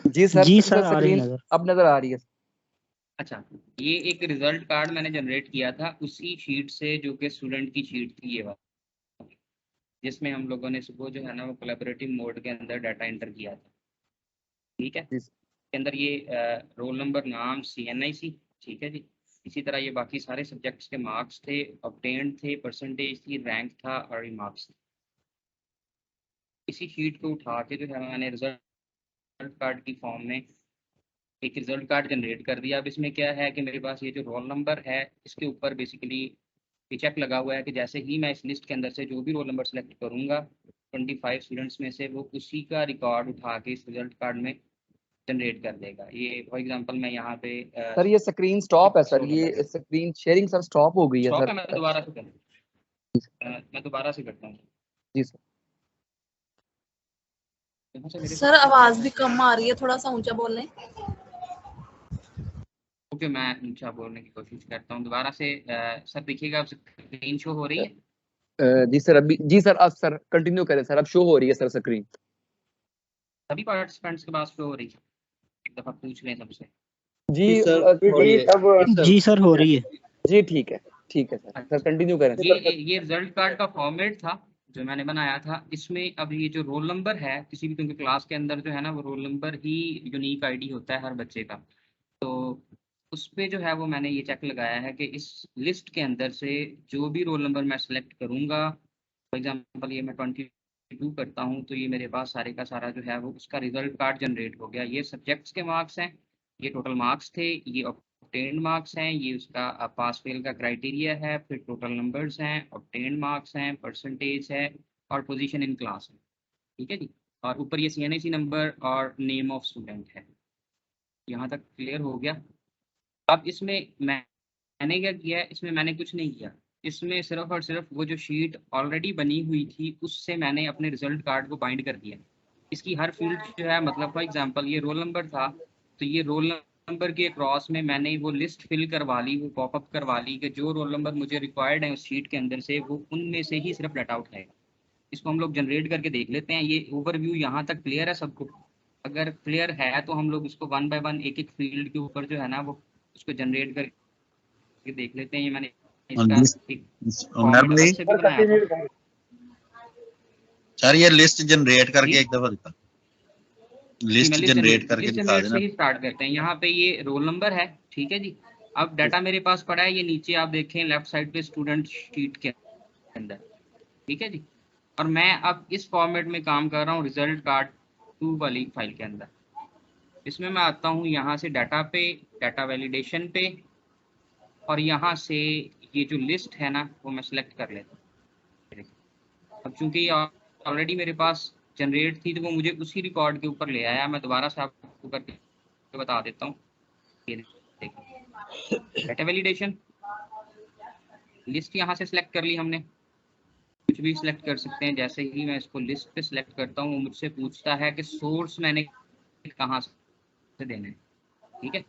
जी sir, जी sir sir, आ रही screen नजर। अब नजर आ रही है। अच्छा, ये एक रिजल्ट कार्ड मैंने जनरेट किया था उसी शीट से, जो कि स्टूडेंट की शीट थी ये वाली, जिसमें हम लोगों ने सुबह जो है ना वो कोलैबोरेटिव मोड के अंदर डाटा एंटर किया था। ठीक है, जी इसके अंदर ये रोल नंबर, नाम, CNIC। ठीक है जी। इसी तरह ये बाकी सारे सब्जेक्ट्स के मार्क्स थे, ऑब्टेन्ड थे, परसेंटेज थी, रैंक था और रिमार्क्स थे। इसी शीट को उठा के जो है मैंने रिजल्ट कार्ड की फॉर्म में एक रिजल्ट कार्ड जनरेट कर दिया। अब इसमें क्या है कि मेरे पास ये जो रोल नंबर है इसके ऊपर बेसिकली ये चेक लगा हुआ है कि जैसे ही मैं इस लिस्ट के अंदर से जो भी रोल नंबर सेलेक्ट करूंगा 25 स्टूडेंट्स में से, वो उसी का रिकॉर्ड उठा के इस रिजल्ट कार्ड में जनरेट कर देगा। ये फॉर एग्जांपल मैं यहाँ पे सर, ये स्क्रीन स्टॉप है सर, रोल ये number screen sharing sir stop हो गई है स्टॉप सर। है, मैं दोबारा से करूँ? मैं दोबारा से करता हूँ। जी सर। यहाँ से मेरे सर आवाज भी कम आ रही है, थोड़ा सा ऊंचा बोल लें। ओके, मैं ऊंचा बोलने की कोशिश करता हूँ दोबारा से। सर देखिएगा, अब स्क्रीन शो हो रही है? जी सर, अभी जी सर, अब सर कंटिन्यू करें सर, अब शो हो रही है सर स्क्रीन। सभी पार्टिसिपेंट्स के पास शो हो रही है? एक दफा पूछ लें सबसे। जी सर, जी अब जी सर, हो रही है। जी ठीक है, ठीक है सर। सर अच्छा, कंटिन्यू करें सर। ये रिजल्ट कार्ड का फॉर्मेट था जो मैंने बनाया था। इसमें अब ये जो रोल नंबर है, किसी भी क्योंकि क्लास के अंदर जो है ना वो रोल नंबर ही यूनिक आईडी होता है हर बच्चे का, तो उस पे जो है वो मैंने ये चेक लगाया है कि इस लिस्ट के अंदर से जो भी रोल नंबर मैं सेलेक्ट करूंगा, फॉर एग्जांपल ये मैं 22 करता हूँ, तो ये मेरे पास सारे का सारा जो है वो उसका रिजल्ट कार्ड जनरेट हो गया। ये सब्जेक्ट्स के मार्क्स हैं, ये टोटल मार्क्स थे, ये ऑब्टेन्ड मार्क्स हैं, ये उसका पास फेल का क्राइटेरिया है, फिर टोटल नंबर्स हैं, ऑब्टेन्ड मार्क्स हैं, परसेंटेज है और पोजीशन इन क्लास है। ठीक है जी। और ऊपर ये CNIC नंबर और नेम ऑफ स्टूडेंट है। यहाँ तक क्लियर हो गया? अब इसमें मैंने क्या किया है, इसमें मैंने कुछ नहीं किया। इसमें सिर्फ और सिर्फ वो जो शीट ऑलरेडी बनी हुई थी उससे मैंने अपने रिजल्ट कार्ड को बाइंड कर दिया। इसकी हर फील्ड जो है, मतलब फॉर एग्जांपल ये रोल नंबर था, तो ये रोल नंबर के क्रॉस में मैंने वो लिस्ट फिल करवा ली, वो पॉपअप करवा ली कि जो रोल नंबर मुझे रिक्वायर्ड है उस शीट के अंदर से, वो उनमें से ही सिर्फ डाटा उठाएगा। इसको हम लोग जनरेट करके देख लेते हैं। ये ओवरव्यू यहाँ तक क्लियर है सबको? अगर क्लियर है तो हम लोग इसको 1 बाय 1 एक एक फील्ड के ऊपर जो है ना वो उसको जनरेट करके देख लेते हैं। ये मैंने इसका एक फॉर्मेट अलग से भी बनाया था। सर ये लिस्ट जनरेट करके जी? एक दफा दिखा, मैं लिस्ट जनरेट करके लिस्ट दिखा जनरेट देना। से ही स्टार्ट करते हैं। यहाँ पे ये रोल नंबर है, ठीक है जी। अब डाटा मेरे पास पड़ा है, ये नीचे आप देखें लेफ्ट साइड पे स्टूडेंट शीट के अंदर, ठीक है जी। और मैं अब इस फॉर्मेट में काम कर रहा हूँ रिजल्ट कार्ड 2 वाली फाइल के अंदर। इसमें मैं आता हूँ यहाँ से डाटा पे, डाटा वैलिडेशन पे, और यहाँ से ये जो लिस्ट है ना वो मैं सिलेक्ट कर लेता हूँ। अब चूंकि ये ऑलरेडी मेरे पास जनरेट थी तो वो मुझे उसी रिकॉर्ड के ऊपर ले आया। मैं दोबारा से आपको करके बता देता हूँ। ये देखिए, डाटा वैलिडेशन, लिस्ट यहाँ से सिलेक्ट कर ली हमने, कुछ भी सिलेक्ट कर सकते हैं। जैसे ही मैं इसको लिस्ट पे सिलेक्ट करता हूँ वो मुझसे पूछता है कि सोर्स मैंने कहाँ से देना है। ठीक है,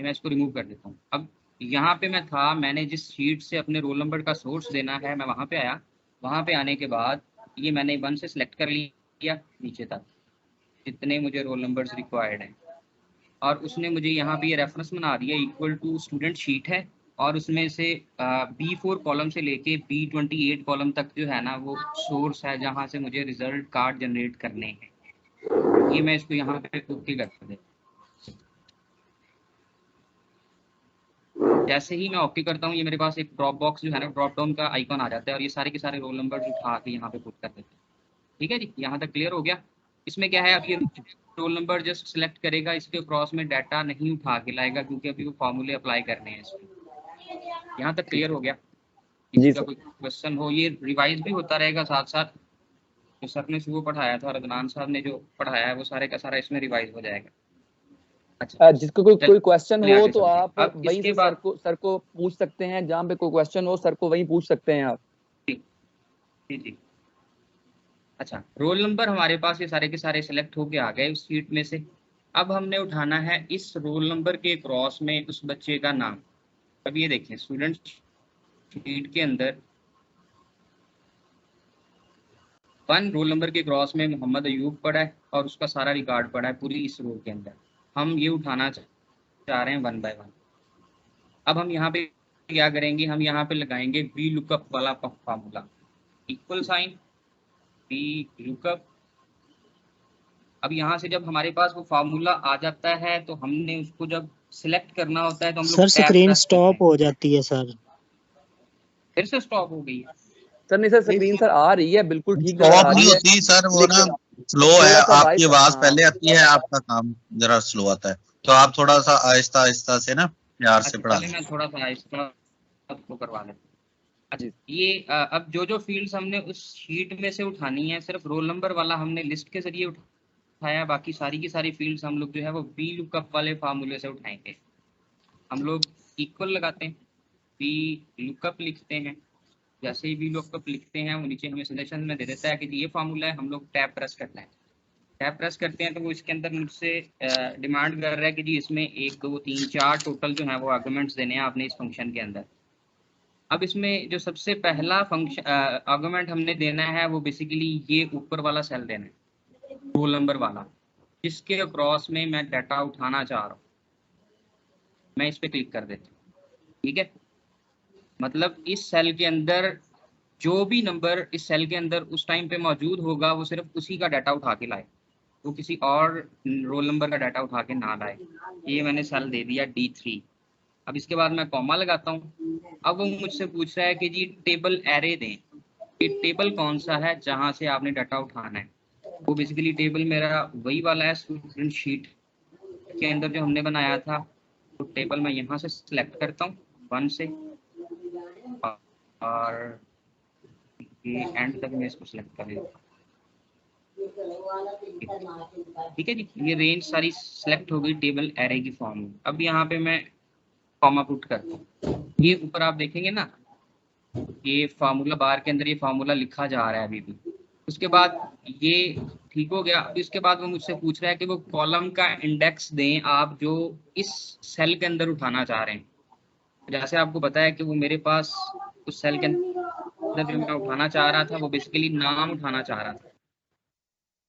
मैं इसको रिमूव कर देता हूँ। अब यहाँ पे मैं था, मैंने जिस शीट से अपने रोल नंबर का सोर्स देना है मैं वहाँ पे आया। वहाँ पे आने के बाद ये मैंने 1 से सिलेक्ट कर लिया नीचे तक जितने मुझे रोल नंबर्स रिक्वायर्ड हैं, और उसने मुझे यहाँ पे ये रेफरेंस बना दिया इक्वल टू स्टूडेंट शीट है, और उसमें से B4 कॉलम से लेके B28 कॉलम तक जो है ना वो सोर्स है जहाँ से मुझे रिजल्ट कार्ड जनरेट करने हैं। ये मैं इसको यहाँ पे ओके कर देता। जैसे ही मैं ओके करता हूँ ये मेरे पास एक ड्रॉप बॉक्स जो है ना ड्रॉप डाउन का आइकॉन आ जाता है, और ये सारे के सारे रोल नंबर उठा के यहाँ पे पुट कर देते हैं। ठीक है जी, यहाँ तक क्लियर हो गया? इसमें क्या है, अब ये रोल नंबर जस्ट सिलेक्ट करेगा, इसके क्रॉस में डाटा नहीं उठा के लाएगा क्योंकि अभी वो फॉर्मूले अप्लाई करने हैं इसमें। यहाँ तक क्लियर हो गया? किसी का कोई क्वेश्चन हो? ये रिवाइज भी होता रहेगा साथ साथ। जो सर ने सुबह पढ़ाया था, रदनान साहब ने जो पढ़ाया है वो सारे का सारा इसमें रिवाइज हो जाएगा। अच्छा, जिसको कोई क्वेश्चन हो तो आप अब वहीं से सर को पूछ सकते हैं। जहाँ पे कोई क्वेश्चन हो सर को वहीं पूछ सकते हैं आप। जी। अच्छा, रोल नंबर हमारे पास ये सारे के सारे सिलेक्ट होके आ गए उस शीट में से। अब हमने उठाना है इस रोल नंबर के क्रॉस में उस बच्चे का नाम। अब ये देखें स्टूडेंट शीट के अंदर 1 रोल नंबर के क्रॉस में मोहम्मद अयूब पड़ा है और उसका सारा रिकॉर्ड पड़ा है पूरी इस रो के अंदर। हम ये उठाना चाह रहे हैं 1 बाय 1। अब हम यहाँ पे क्या करेंगे, हम यहाँ पे लगाएंगे वी लुकअप वाला formula, equal sign V lookup. अब यहाँ से जब हमारे पास वो फार्मूला आ जाता है तो हमने उसको जब सिलेक्ट करना होता है तो हम लोग सर स्क्रीन स्टॉप हो जाती है सर। फिर से स्टॉप हो गई है सर नहीं सर, स्क्रीन सर आ रही है बिल्कुल ठीक नजर स्टॉप आ नहीं रही है। होती सर, वो ना स्लो थोड़ा है, सा आपकी वाइस- आवाज हाँ। पहले आती है, आपका काम जरा स्लो आता है, तो आप थोड़ा सा आहिस्ता आहिस्ता से ना प्यार से पढ़ा पहले लें। मैं थोड़ा सा आहिस्ता आपको करवा देता हूँ। जी। ये अब जो फील्ड्स हमने उस शीट में से उठानी है, सिर्फ रोल नंबर वाला हमने लिस्ट के जरिए उठाया, बाकी सारी की सारी फील्ड्स हम लोग जो है वो वी लुकअप वाले फार्मूले से उठाएंगे। हम लोग इक्वल लगाते हैं, वी लुकअप लिखते हैं, जैसे ही वी लुकअप लिखते हैं वो नीचे हमें सजेशन में दे देता है कि ये फार्मूला है। हम लोग टैब प्रेस करते हैं, टैब प्रेस करते हैं तो वो इसके अंदर मुझसे डिमांड कर रहा है कि जी इसमें 1 2 3 4 टोटल जो है वो आर्गुमेंट्स देने हैं आपने इस फंक्शन के अंदर। अब इसमें जो सबसे पहला फंक्शन आर्गुमेंट हमने देना है वो बेसिकली ये ऊपर वाला सेल देना है, रोल नंबर वाला, जिसके अक्रॉस में मैं डाटा उठाना चाह रहा हूँ। मैं इस पर क्लिक कर देता हूँ, ठीक है। मतलब इस सेल के अंदर जो भी नंबर इस सेल के अंदर उस टाइम पे मौजूद होगा वो सिर्फ उसी का डाटा उठा के लाए, वो किसी और रोल नंबर का डाटा उठा के ना लाए। ये मैंने सेल दे दिया D3। अब इसके बाद मैं कॉमा लगाता हूँ। अब वो मुझसे पूछ रहा है कि जी टेबल एरे दें, कि टेबल कौन सा है जहाँ से आपने डाटा उठाना है। वो बेसिकली टेबल मेरा वही वाला है स्टूडेंट शीट के अंदर जो हमने बनाया था। तो टेबल मैं यहाँ से सिलेक्ट करता हूँ 1 से, और ये एंड तक मैं इसको सिलेक्ट कर लेता हूँ, ठीक है जी। ये रेंज सारी सिलेक्ट हो गई टेबल एरे की फॉर्म में। अब यहाँ पे मैं कॉमा पुट करता हूँ। ये ऊपर आप देखेंगे ना, ये फार्मूला बार के अंदर ये फार्मूला लिखा जा रहा है अभी भी। उसके बाद ये ठीक हो गया। अब इसके बाद वो मुझसे पूछ रहा है कि वो कॉलम का इंडेक्स दें आप जो इस सेल के अंदर उठाना चाह रहे हैं। जैसे आपको पता है कि वो मेरे पास उस सेल के अंदर जो मैं उठाना चाह रहा था वो बेसिकली नाम उठाना चाह रहा था,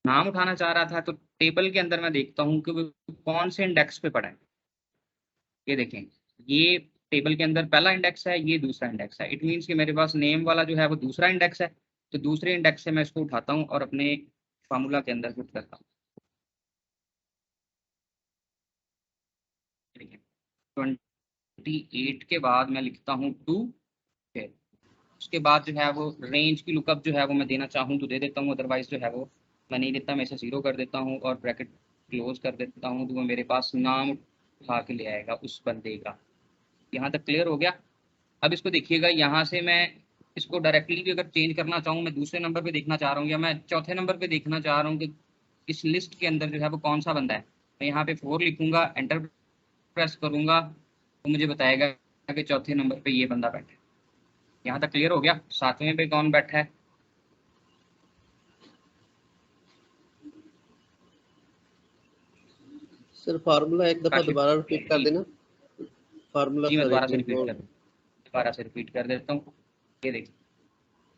नाम उठाना चाह रहा था। तो टेबल के अंदर मैं देखता हूँ कि वो कौन से इंडेक्स पे पड़ा है। ये देखें, ये टेबल के अंदर पहला इंडेक्स है, ये दूसरा इंडेक्स है। इट मीन्स कि मेरे पास नेम वाला जो है वो दूसरा इंडेक्स है। तो दूसरे इंडेक्स से मैं इसको उठाता हूँ और अपने फार्मूला के अंदर पुट करता हूँ। 28 के बाद मैं लिखता हूँ 2। उसके बाद जो है वो रेंज की लुकअप जो है वो मैं देना चाहूँ तो दे देता हूँ, अदरवाइज जो है वो मैं नहीं देता। मैं इसे 0 कर देता हूँ और ब्रैकेट क्लोज कर देता हूँ। तो वो मेरे पास नाम उठा के ले आएगा उस बंदे का। यहाँ तक क्लियर हो गया। अब इसको देखिएगा, यहाँ से मैं इसको डायरेक्टली भी अगर चेंज करना चाहूँ, मैं दूसरे नंबर पे देखना चाह रहा हूँ या मैं चौथे नंबर पे देखना चाह रहा हूँ कि इस लिस्ट के अंदर जो है वो कौन सा बंदा है, मैं यहाँ पे 4 लिखूंगा, एंटर प्रेस करूंगा तो मुझे बताएगा कि चौथे नंबर पे ये बंदा बैठा है। यहाँ तक क्लियर हो गया। 7वें पे कौन बैठा है? सर फार्मूला एक दफा दोबारा रिपीट कर देना। फार्मूला जी मैं दोबारा से रिपीट कर देता हूँ। ये देखिए,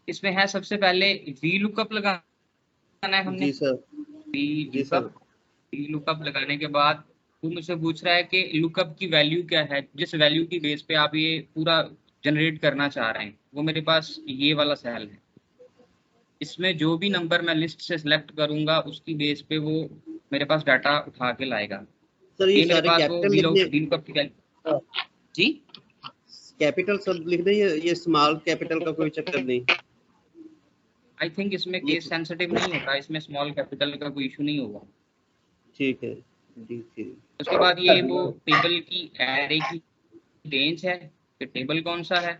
इसमें है सबसे पहले वी लुकअप लगाना है हमने। जी सर। वी लुकअप लगाने के बाद वो मुझसे पूछ रहा है कि लुकअप की वैल्यू क्या है, जिस वैल्यू की बेस पे आप ये पूरा जनरेट करना चाह रहे हैं। वो मेरे पास ये वाला सेल है। इसमें जो भी नंबर मैं लिस्ट से सिलेक्ट करूंगा उसकी बेस पे वो मेरे पास डाटा उठा के लाएगा। सर ये मेरे सारे पास कैपिटल वो लिखने, लुकअप की वैल्यू जी कैपिटल सब लिख दें, ये स्मॉल कैपिटल का कोई चक्कर नहीं। आई थिंक इसमें केस सेंसिटिव नहीं होता, इसमें स्मॉल कैपिटल का कोई इशू नहीं होगा। ठीक है जी ठीक। उसके बाद ये वो टेबल की एरे की रेंज है कि टेबल कौन सा है,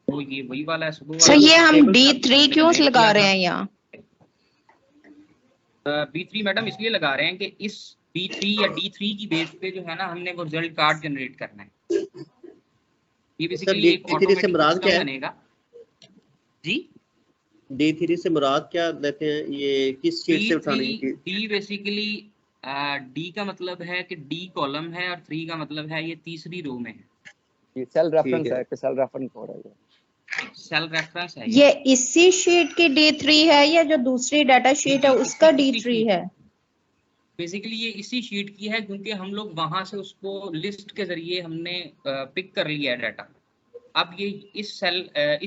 वो ये वही वाला है सुबह वाला। सर ये हम D3 क्यों लगा रहे हैं यहाँ? B3 मैडम इसलिए लगा रहे हैं कि इस B3 या D3 की बेस पे जो है ना हमने वो रिजल्ट कार्ड जनरेट करना है। ये बेसिकली एक D3 से मुराद क्या है? बनेगा जी। D3 से मुराद क्या लेते हैं, ये किस शीट से उठाने की? D बेसिकली D का मतलब है कि D कॉलम है और 3 का मतलब है ये तीसरी रो में है। ये सेल रेफरेंस है कि सेल रेफरेंस हो रहा है। सेल रेफरेंस है ये इसी शीट की D3 है या जो दूसरी डाटा शीट है उसका D3 है? बेसिकली ये इसी शीट की है, क्योंकि हम लोग वहां से उसको लिस्ट के जरिए हमने पिक कर लिया है डाटा। अब ये इस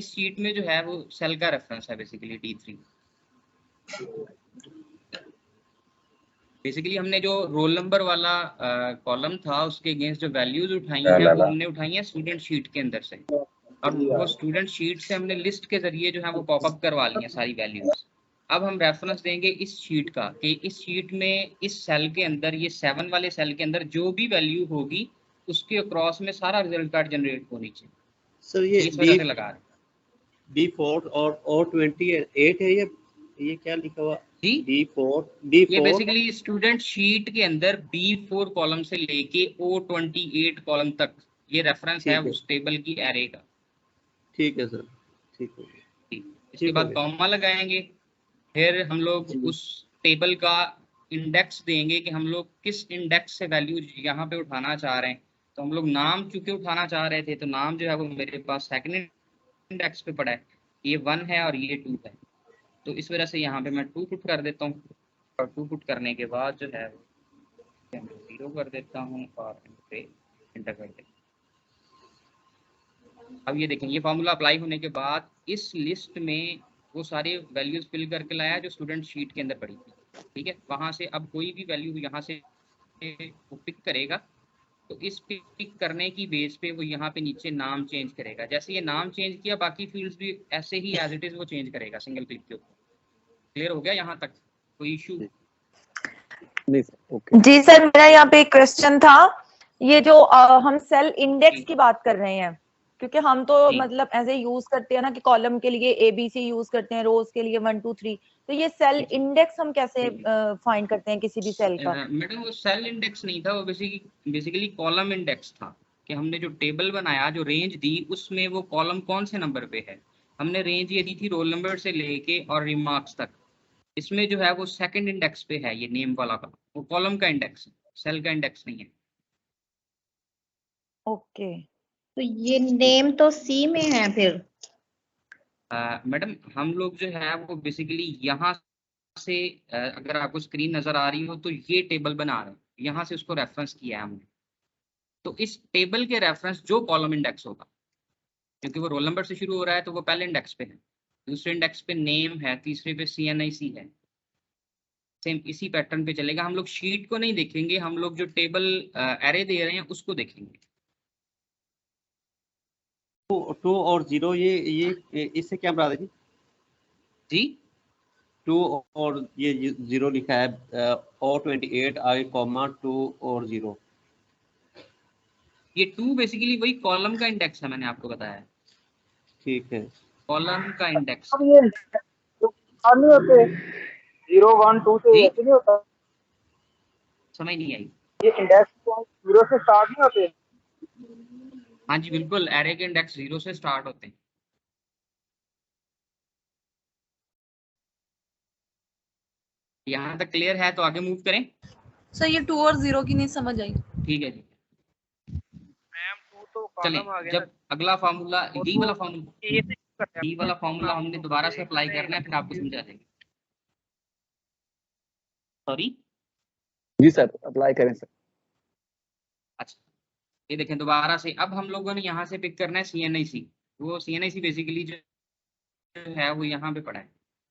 शीट में जो है वो सेल का रेफरेंस है बेसिकली D3। बेसिकली हमने जो रोल नंबर वाला कॉलम था उसके अगेंस्ट जो वैल्यूज उठाई हैं वो हमने उठाई हैं स्टूडेंट शीट के अंदर से, और वो स्टूडेंट शीट से हमने लिस्ट के जरिए जो है वो पॉपअप करवा ली है सारी वैल्यूज। अब हम रेफरेंस देंगे इस शीट का कि इस शीट में इस सेल के अंदर, ये 7 वाले सेल के अंदर जो भी वैल्यू होगी उसके अक्रॉस में सारा रिजल्ट कार्ड जनरेट होनी चाहिए। सर ये इस वजह से लगा रहे B4 और 28 है, ये क्या लिखा हुआ? जी B4 ये बेसिकली स्टूडेंट शीट के अंदर B4 कॉलम से लेके O28 कॉलम तक ये रेफरेंस है उस टेबल की एरे का। ठीक है सर, ठीक है। इसके बाद कॉमा लगाएंगे, फिर हम लोग उस टेबल का इंडेक्स देंगे कि हम लोग किस इंडेक्स से वैल्यू यहाँ पे उठाना चाह रहे हैं। तो हम लोग नाम चूंकि उठाना चाह रहे थे तो नाम जो है वो मेरे पास सेकंड इंडेक्स पे पड़ा है, ये 1 है और ये 2 है, तो इस वजह से यहाँ पे मैं 2 पुट कर देता हूँ, और 2 पुट करने के बाद जो है 0 कर देता हूँ और एंटर कर देता हूँ। अब ये देखें, ये फॉर्मूला अप्लाई होने के बाद इस लिस्ट में वो सारे वैल्यूज फिल करके लाया जो स्टूडेंट शीट के अंदर पड़ी थी, ठीक है। वहाँ से अब कोई भी वैल्यू यहाँ से वो पिक करेगा, तो इस पिक करने की बेस पे वो यहाँ पे नीचे नाम चेंज करेगा। जैसे ये नाम चेंज किया बाकी फील्ड्स भी ऐसे ही एज इट इज वो चेंज करेगा सिंगल क्लिक के ऊपर। क्लियर हो गया यहाँ तक? कोई इशू? नहीं सर, ओके। जी सर, मेरा यहाँ पे एक क्वेश्चन था। ये जो हम सेल इंडेक्स की बात कर रहे हैं, क्योंकि हम तो मतलब ऐसे यूज करते हैं ना कि कॉलम के लिए ABC यूज करते हैं, रोज के लिए 1 2 3, तो ये सेल इंडेक्स हम कैसे फाइंड करते हैं किसी भी सेल का? मैडम वो सेल इंडेक्स नहीं था, वो बेसिकली कॉलम इंडेक्स था कि हमने जो टेबल बनाया, जो रेंज दी, उसमें वो कॉलम कौन से नंबर पे है। हमने रेंज ये दी थी रोल नंबर से लेके और रिमार्क्स तक। इसमें जो है वो सेकंड इंडेक्स पे है, ये नेम वाला का, वो कॉलम का इंडेक्स है, सेल का इंडेक्स नहीं है। ओके, तो ये नेम तो C में है फिर? मैडम हम लोग जो है वो बेसिकली यहाँ से अगर आपको स्क्रीन नजर आ रही हो तो ये टेबल बना रहे हैं, यहाँ से उसको रेफरेंस किया है हमने। तो इस टेबल के रेफरेंस जो कॉलम इंडेक्स होगा, क्योंकि वो रोल नंबर से शुरू हो रहा है तो वो पहले इंडेक्स पे है, दूसरे इंडेक्स पे नेम है, तीसरे पे CNIC है, सेम इसी पैटर्न पे चलेगा। हम लोग शीट को नहीं देखेंगे, हम लोग जो टेबल एरे दे रहे हैं उसको देखेंगे। 2 और 0 ये इससे क्या बता देगी जी? 2 और ये 0 लिखा है और 28 आगे कॉमा 2 और 0। ये 2 बेसिकली वही कॉलम का इंडेक्स है, मैंने आपको बताया। ठीक है, कॉलम का इंडेक्स नहीं होते 0 1 2 से ऐसे नहीं होता, समझ नहीं आई। ये इंडेक्स 0 से स्टार्ट नहीं होते? हाँ जी बिल्कुल, एरे के इंडेक्स 0 से स्टार्ट होते हैं। यहाँ तक क्लियर है तो आगे मूव करें। सर ये 2 और 0 की नहीं समझ आई। ठीक है जी, मैम 2 तो चलें। कॉलम आ गया जब अगला फार्मूला डी वाला ना, फार्मूला हमने दोबारा से अप्लाई करना है, फिर आपको समझा देंगे। सॉरी जी सर, अप्लाई करें सर। अच्छा, ये देखें दोबारा से। अब हम लोगों ने यहाँ से पिक करना है CNIC। वो CNIC बेसिकली जो है वो यहाँ पे पड़ा है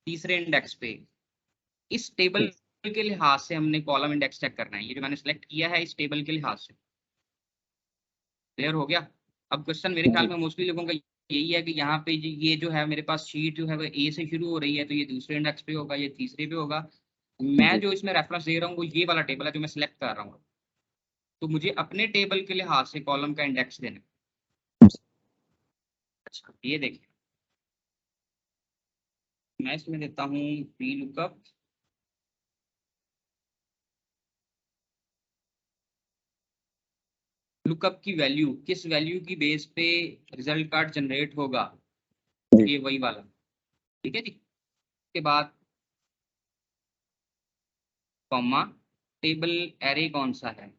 तीसरे इंडेक्स पे। इस टेबल के लिहाज से हमने कॉलम इंडेक्स चेक करना है, ये जो मैंने सेलेक्ट किया है इस टेबल के लिहाज से। क्लियर हो गया? अब क्वेश्चन मेरे ख्याल में मोस्टली लोगों का यही है कि यहाँ पे ये जो है मेरे पास शीट जो है वो A से शुरू हो रही है, तो ये दूसरे इंडेक्स पे होगा, ये तीसरे पे होगा। मैं जो इसमें रेफरेंस दे रहा हूँ वो ये वाला टेबल है जो मैं सिलेक्ट कर रहा हूँ, तो मुझे अपने टेबल के लिहाज से कॉलम का इंडेक्स देना। अच्छा, ये देखिए मैं इसमें देता हूँ VLOOKUP लुकअप की वैल्यू, किस वैल्यू की बेस पे रिजल्ट कार्ड जनरेट होगा, ये वही वाला। ठीक है जी। उसके बाद कॉमा, टेबल एरे कौन सा है,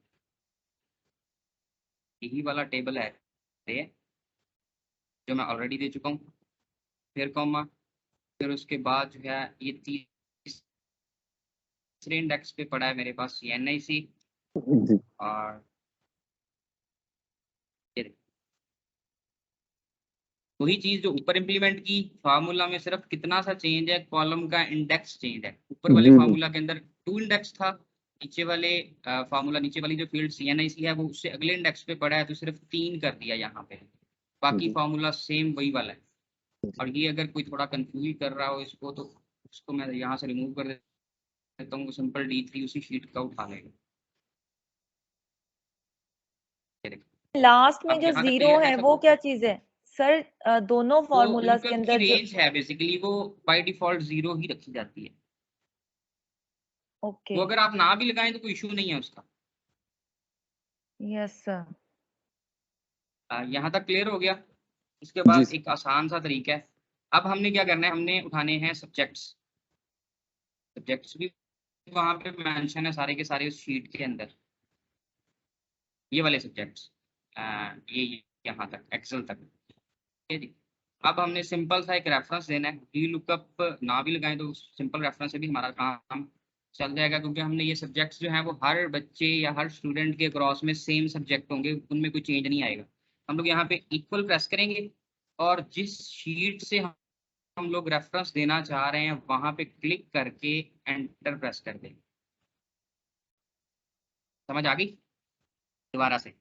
यही वाला टेबल है जो मैं ऑलरेडी दे चुका हूँ। फिर कॉमा, फिर उसके बाद जो है ये तीसरे इंडेक्स पे पड़ा है मेरे पास NIC, और वही चीज जो ऊपर इंप्लीमेंट की, फार्मूला में सिर्फ कितना सा चेंज है, कॉलम का इंडेक्स चेंज है। ऊपर वाले फार्मूला के अंदर 2 इंडेक्स था, नीचे वाले फार्मूला, नीचे वाली जो फील्ड CNIC है वो उससे अगले इंडेक्स पे पड़ा है, तो सिर्फ 3 कर दिया यहाँ पे, बाकी फार्मूला सेम वही वाला है। और ये अगर कोई थोड़ा कंफ्यूज कर रहा हो इसको, तो उसको मैं यहाँ से रिमूव कर देता हूँ, सिंपल D3 उसी शीट का उठा लेगा। लास्ट में अब जो यहाँ तक 0 clear है सबको? वो क्या चीज है सर? दोनों फॉर्मूलाज के इनकम की अंदर जो रेंज है, बेसिकली वो बाय डिफॉल्ट 0 ही रखी जाती है। ओके, वो अगर आप ना भी लगाएं तो कोई इशू नहीं है उसका। Yes sir. यहाँ तक क्लियर हो गया। इसके जी बाद सर। एक आसान सा तरीका है। अब हमने क्या करना है, हमने उठाने हैं सब्जेक्ट्स। सब्जेक्ट्स भी वहां पे मेंशन है सारे के सारे उस शीट के अंदर, ये वाले सब्जेक्ट्स, ये यहाँ तक एक्सेल तक, ठीक है जी। अब हमने सिंपल सा एक रेफरेंस देना है। डी लुकअप ना भी लगाएं तो सिंपल रेफरेंस से भी हमारा काम चल जाएगा, क्योंकि हमने ये सब्जेक्ट्स जो हैं वो हर बच्चे या हर स्टूडेंट के क्रॉस में सेम सब्जेक्ट होंगे, उनमें कोई चेंज नहीं आएगा। हम लोग यहाँ पे इक्वल प्रेस करेंगे और जिस शीट से हम लोग रेफरेंस देना चाह रहे हैं वहां पे क्लिक करके एंटर प्रेस कर देंगे। समझ आ गई? दोबारा से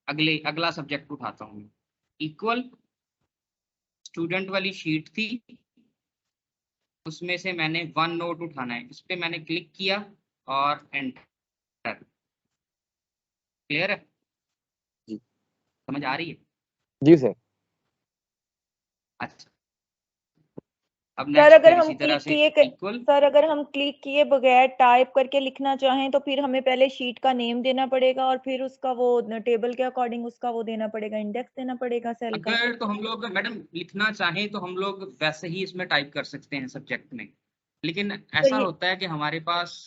अगला सब्जेक्ट उठाता हूँ। इक्वल स्टूडेंट वाली शीट थी, उसमें से मैंने 1 नोट उठाना है, इस पे मैंने क्लिक किया और एंटर। क्लियर है? जी। समझ आ रही है? जी सर। अच्छा, अब सर नेक्स्ट अगर फिर हम इसी तरह क्लिक से किए इक्वल, सर अगर हम क्लिक किए बगैर टाइप करके लिखना चाहें तो फिर हमें पहले शीट का नेम देना पड़ेगा और फिर उसका वो टेबल के अकॉर्डिंग उसका वो देना पड़ेगा, इंडेक्स देना पड़ेगा सेल का। अगर तो हम लोग मैडम लिखना चाहें तो हम लोग वैसे ही इसमें टाइप कर सकते हैं सब्जेक्ट में, लेकिन ऐसा ये होता है कि हमारे पास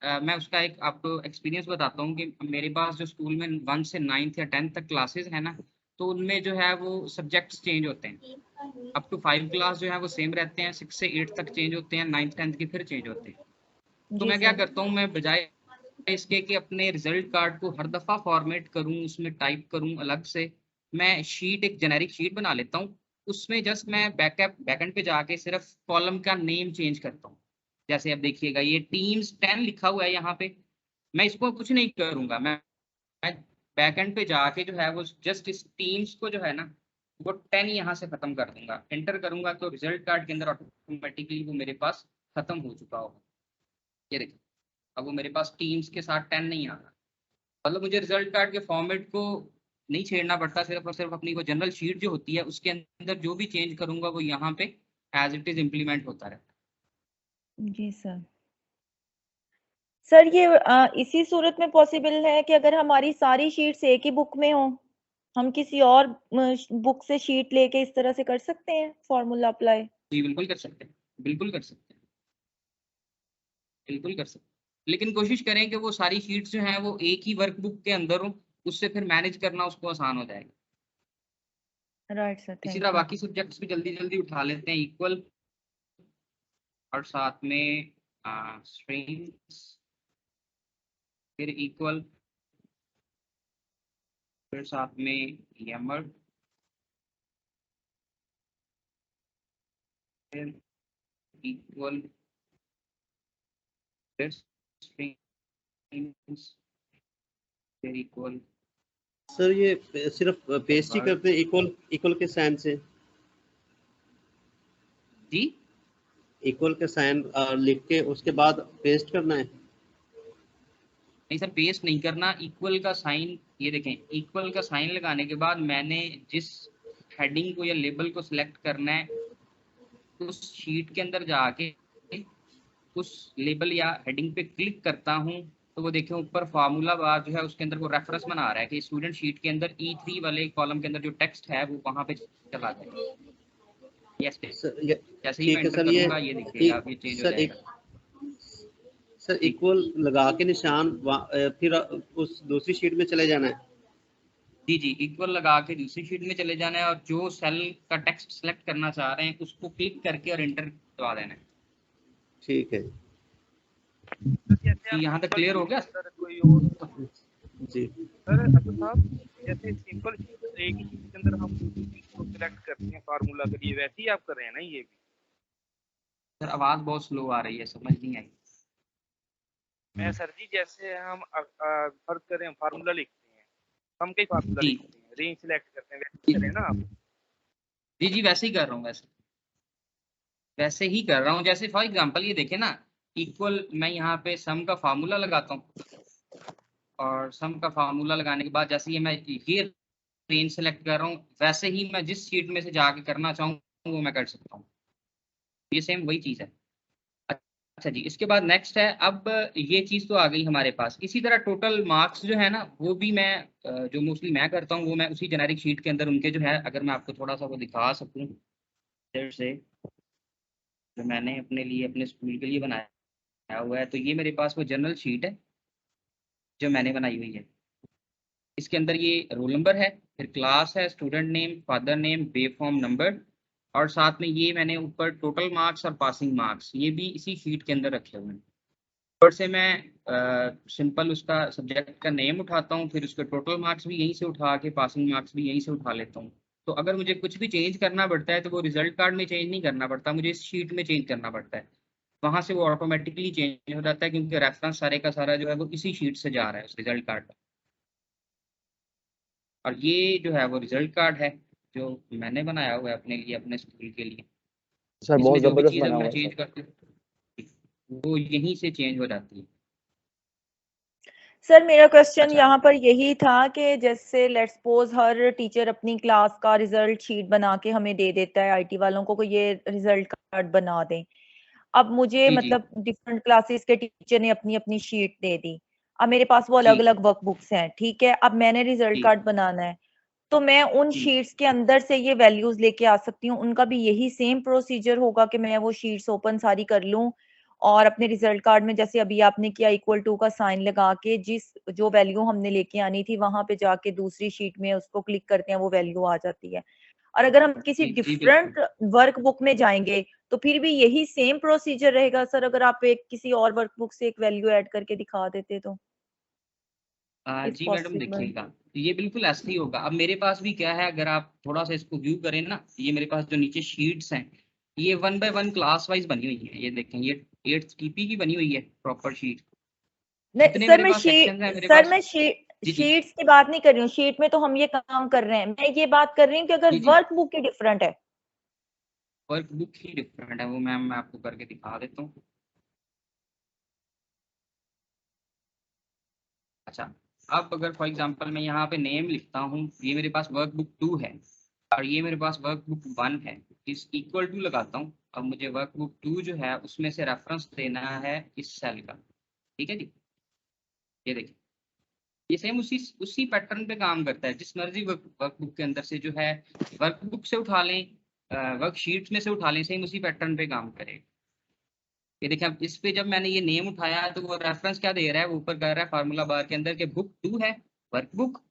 मैं उसका एक आपको एक्सपीरियंस बताता हूँ कि मेरे पास जो स्कूल में 1 से 9th या 10th तक क्लासेस है ना, तो उनमें जो है वो सब्जेक्ट्स चेंज होते हैं। अप टू 5 क्लास जो है वो सेम रहते हैं, 6 से 8 तक चेंज होते हैं, 9th 10th के फिर चेंज होते हैं। तो जी मैं क्या सर। करता हूँ, मैं बजाय इसके कि अपने रिजल्ट कार्ड को हर दफ़ा फॉर्मेट करूँ, उसमें टाइप करूँ अलग से, मैं शीट एक जेनेरिक शीट बना लेता हूँ। उसमें जस्ट मैं बैकएंड पे जाके सिर्फ कॉलम का नेम चेंज करता हूँ। जैसे अब देखिएगा ये टीम्स 10 लिखा हुआ है यहाँ पे, मैं इसको कुछ नहीं करूँगा, मैं बैकएंड पे जाके जो है वो जस्ट इस टीम्स को जो है ना वो 10 यहाँ से खत्म कर दूंगा, एंटर करूंगा तो रिजल्ट कार्ड के अंदर ऑटोमेटिकली वो मेरे पास खत्म हो चुका होगा। ये देखिए अब वो मेरे पास टीम्स के साथ 10 नहीं आ रहा, मतलब मुझे रिजल्ट कार्ड के फॉर्मेट को नहीं छेड़ना पड़ता, सिर्फ और सिर्फ अपनी वो जनरल शीट जो होती है उसके अंदर जो भी चेंज करूंगा वो यहाँ पे एज इट इज इम्प्लीमेंट होता रहता है। जी सर। सर ये इसी सूरत में पॉसिबल है कि अगर हमारी सारी शीट्स एक ही बुक में हो, हम किसी और बुक से शीट लेके इस तरह से कर सकते हैं फॉर्मूला अप्लाई? जी बिल्कुल कर सकते हैं, बिल्कुल कर सकते हैं, बिल्कुल कर सकते हैं, लेकिन कोशिश करें कि वो सारी शीट्स जो हैं वो एक ही वर्कबुक के अंदर हो, उससे फिर मैनेज करना उसको आसान हो जाएगा। राइट सर, इसी थैंक तरह यू। बाकी सब्जेक्ट्स भी जल्दी जल्दी उठा लेते हैं। इक्वल और साथ में स्ट्रिंग्स, फिर इक्वल, फिर साथ में YAML, फिर इक्वल, फिर स्ट्रिंग्स, फिर इक्वल। सर ये सिर्फ पेस्ट ही करते हैं इक्वल के साइन से? जी इक्वल के साइन लिख के उसके बाद पेस्ट करना है? नहीं सर, पेस्ट नहीं करना। इक्वल का साइन, ये देखें, इक्वल का साइन लगाने के बाद मैंने जिस हेडिंग को या लेबल को सिलेक्ट करना है उस शीट के अंदर जाके उस लेबल या हेडिंग पे क्लिक करता हूँ तो वो देखें ऊपर फार्मूला बार जो है उसके अंदर वो रेफरेंस बना रहा है कि स्टूडेंट शीट के अंदर E3 वाले कॉलम के अंदर जो टेक्स्ट है वो वहाँ पे चला जाए। यस जैसे ही मैं एंटर करूँगा ये देखिएगा अब ये चेंज हो जाएगा। सर इक्वल लगा के निशान फिर उस दूसरी शीट में चले जाना है? जी जी, इक्वल लगा के दूसरी शीट में चले जाना है और जो सेल का टेक्स्ट सेलेक्ट करना चाह रहे हैं उसको क्लिक करके और इंटर दबा देना है। ठीक है तो यहाँ तक क्लियर हो गया? कोई और जी। सर अब्दुल साहब, जैसे सिंपल एक ही शीट के अंदर हम इसको सिलेक्ट करते हैं फार्मूला के लिए, वैसे ही आप कर रहे हैं ना ये भी? सर आवाज बहुत स्लो आ रही है, समझ नहीं आई। मैं सर जी, जैसे हम फर्ज करें फार्मूला लिखते हैं, हम कई फार्मूला जी। लिखते हैं, रेंज सिलेक्ट करते हैं, वैसे करें ना आप? जी जी, वैसे ही कर रहा हूँ, वैसे ही कर रहा हूँ। जैसे फॉर एग्जांपल ये देखें ना, इक्वल मैं यहाँ पे सम का फार्मूला लगाता हूँ और सम का फार्मूला लगाने के बाद जैसे ये मैं ये रेंज सेलेक्ट कर रहा हूँ, वैसे ही मैं जिस शीट में से जाके करना चाहूँ वो मैं कर सकता हूँ। ये सेम वही चीज़ है। अच्छा जी, इसके बाद नेक्स्ट है, अब ये चीज़ तो आ गई हमारे पास। इसी तरह टोटल मार्क्स जो है ना, वो भी मैं जो मोस्टली मैं करता हूँ वो मैं उसी जेनेरिक शीट के अंदर उनके जो है, अगर मैं आपको थोड़ा सा वो दिखा सकूँ से, जो मैंने अपने लिए अपने स्कूल के लिए बनाया हुआ है, तो ये मेरे पास वो जनरल शीट है जो मैंने बनाई हुई है। इसके अंदर ये रोल नंबर है, फिर क्लास है, student name, father name, wave form number, और साथ में ये मैंने ऊपर टोटल मार्क्स और पासिंग मार्क्स ये भी इसी शीट के अंदर रखे हुए हैं। ऊपर से मैं सिंपल उसका सब्जेक्ट का नेम उठाता हूँ, फिर उसके टोटल मार्क्स भी यहीं से उठा के पासिंग मार्क्स भी यहीं से उठा लेता हूँ। तो अगर मुझे कुछ भी चेंज करना पड़ता है तो वो रिजल्ट कार्ड में चेंज नहीं करना पड़ता, मुझे इस शीट में चेंज करना पड़ता है। वहाँ से वो ऑटोमेटिकली चेंज हो जाता है, क्योंकि रेफरेंस सारे का सारा जो है वो इसी शीट से जा रहा है उस रिजल्ट कार्ड का। और ये जो है वो रिजल्ट कार्ड है जो मैंने बनाया हुआ है अपने लिए, अपने स्कूल के लिए। सर इसमें बहुत जो भी जबरदस्त चीज़ बना अब हुआ मैं है चेंज सर। करती हूँ वो यहीं से चेंज हो जाती है। सर मेरा क्वेश्चन अच्छा। यहाँ पर यही था कि जैसे लेट्स सपोज हर टीचर अपनी क्लास का रिजल्ट शीट बना के हमें दे देता है, आईटी वालों को ये रिजल्ट कार्ड बना दें। अब मुझे जी जी मतलब डिफरेंट क्लासेस के टीचर ने अपनी अपनी शीट दे दी, अब मेरे पास वो जी अलग अलग वर्कबुक्स हैं, ठीक है। अब मैंने रिजल्ट जी कार्ड बनाना है, तो मैं उन जी। शीट्स के अंदर से ये वैल्यूज लेके आ सकती हूँ? उनका भी यही सेम प्रोसीजर होगा कि मैं वो शीट्स ओपन सारी कर लूं और अपने रिजल्ट कार्ड में जैसे अभी आपने किया इक्वल टू का साइन लगा के जिस जो वैल्यू हमने लेके आनी थी वहां पे जाके दूसरी शीट में उसको क्लिक करते हैं वो वैल्यू आ जाती है? और अगर हम किसी जी जी डिफरेंट बिल्कुल। वर्कबुक में जाएंगे तो फिर भी यही सेम प्रोसीजर रहेगा सर? अगर आप एक किसी और वर्कबुक से एक वैल्यू ऐड करके दिखा देते तो इज जी मैडम, पॉसिबल? देखिएगा ये बिल्कुल ऐसा ही होगा। अब मेरे पास भी क्या है, अगर आप थोड़ा सा इसको व्यू करें ना, ये मेरे पास जो नीचे शीट्स हैं ये 1 बाय 1 क्लास वाइज बनी हुई है। ये देखें, ये 8th टीपी की बनी हुई है प्रॉपर शीट। नहीं जितने सर, मेरे पास सेक्शन है मेरे सर पास। मैं जी जी शीट्स की बात नहीं कर रही हूँ, शीट में तो हम ये काम कर रहे हैं, मैं ये बात कर रही हूँ कि अगर जी जी, वर्कबुक ही डिफरेंट है। वर्कबुक ही डिफरेंट है वो मैम, मैं आपको करके दिखा देता हूँ। अच्छा, अब अगर फॉर एग्जांपल मैं यहाँ पे नेम लिखता हूँ, ये मेरे पास वर्कबुक 2 है और ये मेरे पास वर्कबुक 1 है, इस इक्वल टू लगाता हूँ। अब मुझे वर्कबुक 2 जो है उसमें से रेफरेंस देना है इस सेल का, ठीक है जी। ये देखिए, ये सेम उसी पैटर्न पे काम करता है। जिस मर्जी वर्कबुक के अंदर से जो है, वर्कबुक से उठा लें, वर्कशीट में से उठा लें, सेम उसी पैटर्न पे काम करेगा। ये देखिए, अब इस पे जब मैंने ये नेम उठाया तो वो रेफरेंस क्या दे रहा है, वो ऊपर कह रहा है फार्मूला बार के अंदर के बुक 2 है, वर्कबुक,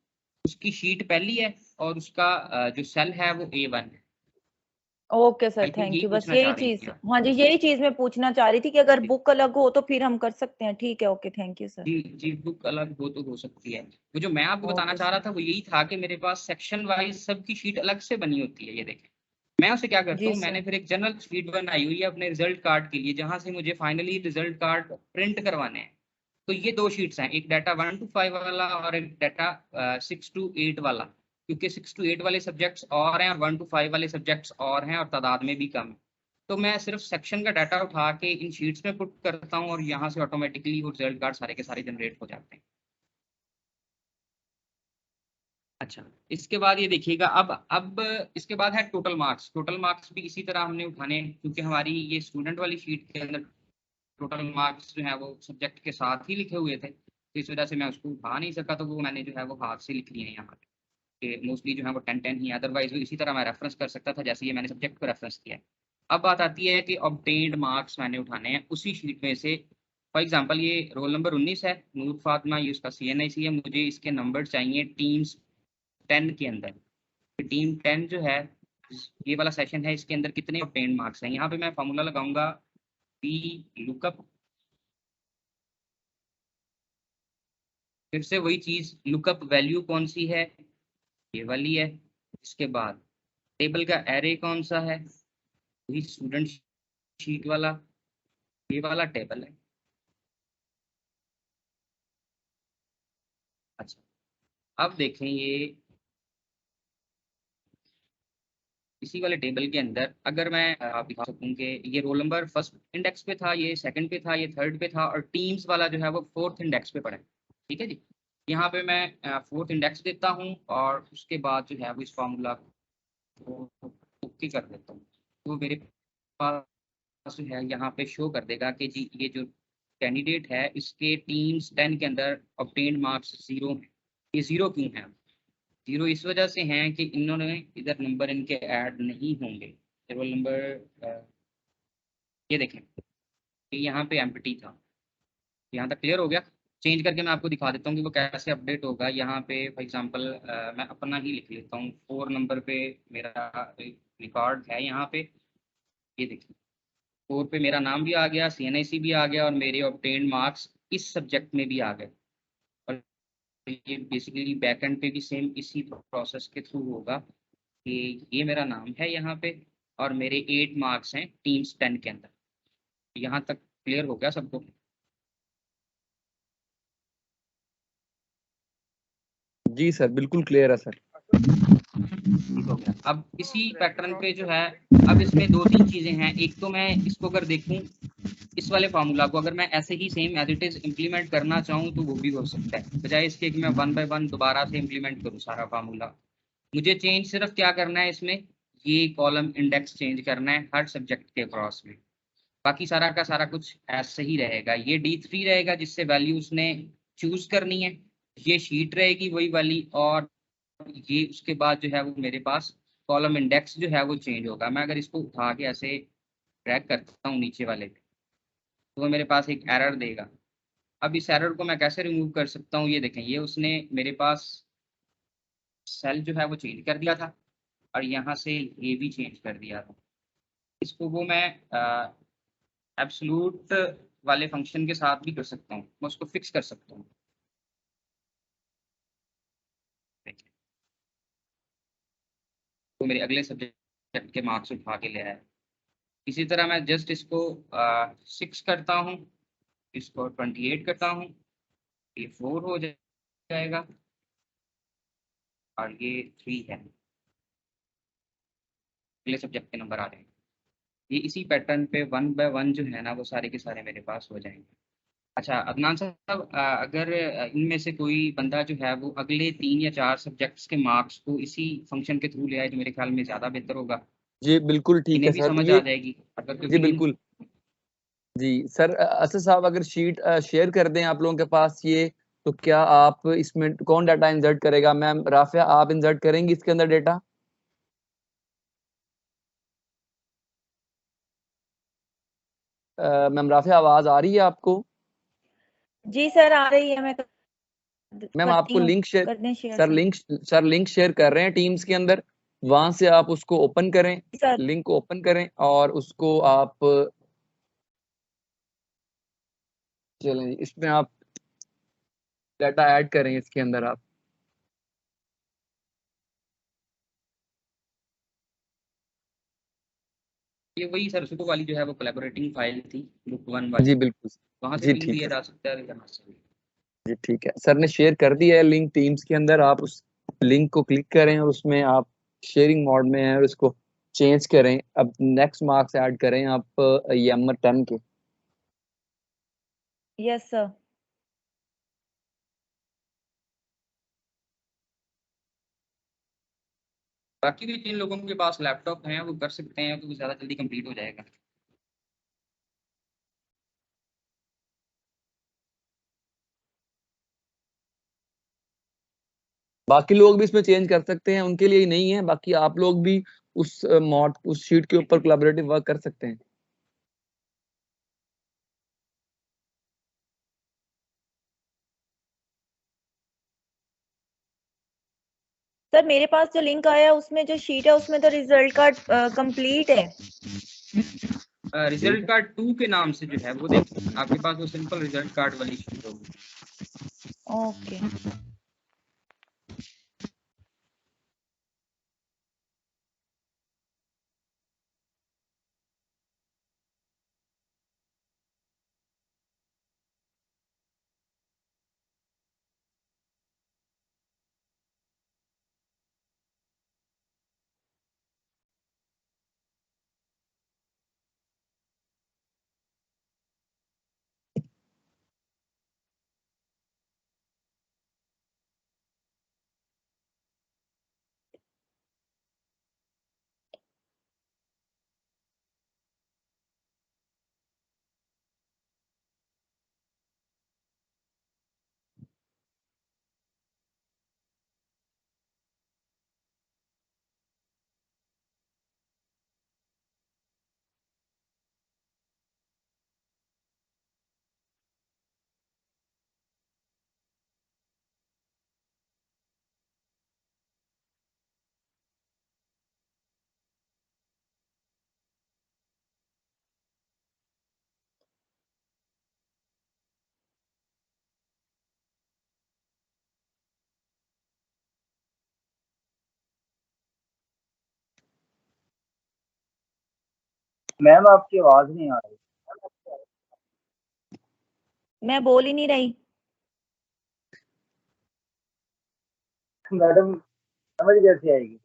उसकी शीट पहली है और उसका जो सेल है वो A1 है। Okay sir, I think thank यही यू। बस पूछना यही चाह रही चीज, थी आप। हाँ जी यही चीज मैं पूछना चाह रही थी कि अगर बुक अलग हो तो फिर हम कर सकते हैं। ठीक है, ओके, थैंक यू सर। जी जी, बुक अलग हो तो हो सकती है। वो जो मैं आपको बताना ओके चाह रहा सर। था वो यही था कि मेरे पास सेक्शन वाइज सबकी शीट अलग से बनी होती है। ये देखें, मैं उसे क्या करता जी हूँ, मैंने सर। फिर एक जनरल शीट बनाई हुई है अपने रिजल्ट कार्ड के लिए, जहां से मुझे फाइनली रिजल्ट कार्ड प्रिंट करवाने हैं। तो ये 2 शीट्स हैं, एक डाटा 1 to 5 वाला और एक डाटा 6 to 8 वाला, क्योंकि 6 to 8 वाले सब्जेक्ट्स और हैं और 1 to 5 वाले सब्जेक्ट्स और हैं और तादाद में भी कम है। तो मैं सिर्फ सेक्शन का डाटा उठा के इन शीट्स में पुट करता हूँ और यहाँ से ऑटोमेटिकली वो रिजल्ट कार्ड सारे के सारे जनरेट हो जाते हैं। अच्छा, इसके बाद ये देखिएगा, अब इसके बाद है टोटल मार्क्स। टोटल मार्क्स भी इसी तरह हमने उठाने हैं, क्योंकि हमारी ये स्टूडेंट वाली शीट के अंदर टोटल मार्क्स जो है वो सब्जेक्ट के साथ ही लिखे हुए थे, तो इस वजह से मैं उसको उठा नहीं सका, तो वो मैंने जो है वो हाथ से लिख लिए हैं यहाँ पे। मोस्टली जो है वो 10-10 ही, अदरवाइज इसी तरह मैं रेफरेंस कर सकता था, जैसे ये मैंने सब्जेक्ट को रेफरेंस किया है। अब बात आती है कि ऑब्टेन्ड मार्क्स मैंने उठाने हैं उसी शीट में से। फॉर एग्जांपल ये रोल नंबर 19 है, नूर फातिमा, ये उसका CNIC है, मुझे इसके नंबर चाहिए टीम्स 10 के अंदर, टीम 10 जो है ये वाला सेशन है, इसके अंदर कितने ऑब्टेन्ड मार्क्स हैं। यहाँ पे मैं फॉर्मूला लगाऊंगा पी लुकअप, फिर से वही चीज, लुकअप वैल्यू कौन सी है, ये वाली है। इसके बाद टेबल का एरे कौन सा है, वही स्टूडेंट शीट वाला, ये वाला टेबल है। अच्छा, अब देखें ये इसी वाले टेबल के अंदर अगर मैं आप दिखा सकूं कि ये रोल नंबर फर्स्ट इंडेक्स पे था, ये सेकंड पे था, ये थर्ड पे था, और टीम्स वाला जो है वो फोर्थ इंडेक्स पे पड़ा है। ठीक है जी, यहाँ पे मैं फोर्थ इंडेक्स देता हूँ और उसके बाद जो है वो इस फार्मूला को ओके कर देता हूँ, तो मेरे पास जो है यहाँ पे शो कर देगा कि जी ये जो कैंडिडेट है इसके टीम्स 10 के अंदर ऑब्टेन्ड मार्क्स 0 हैं। ये 0 क्यों है? 0 इस वजह से हैं कि इन्होंने इधर नंबर इनके ऐड नहीं होंगे। रोल नंबर ये देखें कि यहाँ पे एम्प्टी था। यहाँ तक क्लियर हो गया? चेंज करके मैं आपको दिखा देता हूँ कि वो कैसे अपडेट होगा। यहाँ पे फॉर एग्जांपल मैं अपना ही लिख लेता हूँ, 4 नंबर पे मेरा रिकॉर्ड है। यहाँ पे ये देखिए 4 पे मेरा नाम भी आ गया, CNIC भी आ गया, और मेरे ऑब्टेन्ड मार्क्स इस सब्जेक्ट में भी आ गए। और ये बेसिकली बैकएंड पे भी सेम इसी प्रोसेस के थ्रू होगा कि ये मेरा नाम है यहाँ पे और मेरे 8 मार्क्स हैं टीम्स 10 के अंदर। यहाँ तक क्लियर हो गया सबको? जी सर, बिल्कुल क्लियर है सर। ठीक हो गया। अब इसी पैटर्न पे जो है, अब इसमें 2-3 चीजें हैं। एक तो मैं इसको अगर देखूं, इस वाले फार्मूला को अगर मैं ऐसे ही same as it is implement करना चाहूँ तो वो भी हो सकता है, बजाय इसके कि मैं 1 बाय 1 दोबारा से इम्प्लीमेंट करूँ सारा फार्मूला। मुझे चेंज सिर्फ क्या करना है इसमें, ये कॉलम इंडेक्स चेंज करना है हर सब्जेक्ट के क्रॉस में। बाकी सारा का सारा कुछ ऐसे ही रहेगा। ये D3 रहेगा जिससे वैल्यू उसने चूज करनी है, ये शीट रहेगी वही वाली, और ये उसके बाद जो है वो मेरे पास कॉलम इंडेक्स जो है वो चेंज होगा। मैं अगर इसको उठा के ऐसे ड्रैग करता हूँ नीचे वाले पे, तो वो मेरे पास एक एरर देगा। अब इस एरर को मैं कैसे रिमूव कर सकता हूँ, ये देखें, ये उसने मेरे पास सेल जो है वो चेंज कर दिया था और यहाँ से ये भी चेंज कर दिया था। इसको वो मैं एब्सोल्यूट वाले फंक्शन के साथ भी कर सकता हूँ, मैं उसको फिक्स कर सकता हूँ। तो मेरे अगले सब्जेक्ट के मार्क्स उठा के ले आया। इसी तरह मैं जस्ट इसको 6 करता हूँ, इसको 28 करता हूँ, ये 4 हो जाएगा और ये 3 है। अगले सब्जेक्ट के नंबर आ रहे हैं। ये इसी पैटर्न पे 1 बाय 1 जो है ना वो सारे के सारे मेरे पास हो जाएंगे। अच्छा अदनान साहब, अगर इनमें से कोई बंदा जो है वो अगले 3 या 4 सब्जेक्ट्स के मार्क्स को इसी फंक्शन के थ्रू ले आए तो मेरे ख्याल में ज़्यादा बेहतर होगा। जी बिल्कुल ठीक इन्हें है भी सर। समझ ये आ जाएगी अगर, जी क्योंकि बिल्कुल जी सर। असद साहब अगर शीट शेयर कर दें आप लोगों के पास ये, तो क्या आप इसमें कौन डाटा इंसर्ट करेगा? मैम राफिया आप इंसर्ट करेंगी इसके अंदर डेटा? मैम राफिया आवाज आ रही है आपको? जी सर आ रही है, मैं मैम करती आपको हूँ, लिंक शेयर, करने शेयर सर लिंक शेयर कर रहे हैं टीम्स के अंदर, वहां से आप उसको ओपन करें, सर। लिंक को ओपन करें और उसको आप चलें इसमें आप डाटा ऐड करें इसके अंदर आप। ये वही सर सुडो वाली जो है वो कोलैबोरेटिंग फाइल थी, बुक 1 वाली, जी बिल्कुल। वहां से जी भी लिंक ठीक लिया है, जा सकता है यहाँ से भी। जी ठीक है। सर ने शेयर कर दिया है लिंक टीम्स के अंदर, आप उस लिंक को क्लिक करें और उसमें आप शेयरिंग मोड में है और उसको चेंज करें। अब नेक्स्ट मार्क्स ऐड करें आप YAML 10 के। Yes sir. बाकी भी जिन लोगों के पास लैपटॉप हैं वो कर सकते हैं, तो वो ज़्यादा जल्दी कंप्लीट हो जाएगा। बाकी लोग भी इसमें चेंज कर सकते हैं, उनके लिए ही नहीं है, बाकी आप लोग भी उस मॉड उस शीट के ऊपर कोलैबोरेटिव वर्क कर सकते हैं। सर मेरे पास जो लिंक आया उसमें जो शीट है उसमें तो रिजल्ट कार्ड कंप्लीट है। रिजल्ट कार्ड 2 के नाम से जो है वो देख आपके पास वो सिंपल रिजल्ट कार्ड वाली शीट होगी। ओके मैम आपकी आवाज नहीं आ रही। मैं बोल ही नहीं रही। मैडम समझ कैसे आएगी?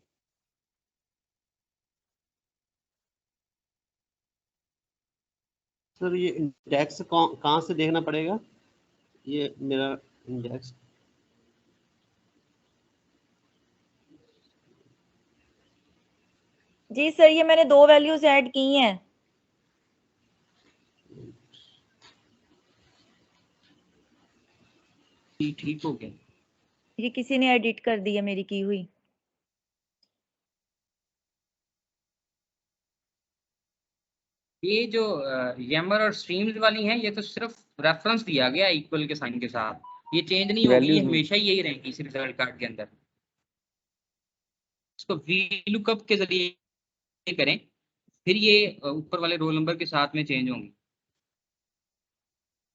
सर ये इंडेक्स कहाँ से देखना पड़ेगा? ये मेरा इंडेक्स जी सर ये मैंने 2 वैल्यूज ऐड की हैं। ठीक हो गया। ये किसी ने एडिट कर दी है मेरी की हुई। ये जो यमर और स्ट्रीम्स वाली हैं ये तो सिर्फ रेफरेंस दिया गया इक्वल के साइन के साथ, ये चेंज नहीं होगी, ये हमेशा यही रहेंगी इस रिजल्ट कार्ड के अंदर। इसको वी लुकअप के जरिए करें फिर ये ऊपर वाले रोल नंबर के साथ में चेंज होंगी।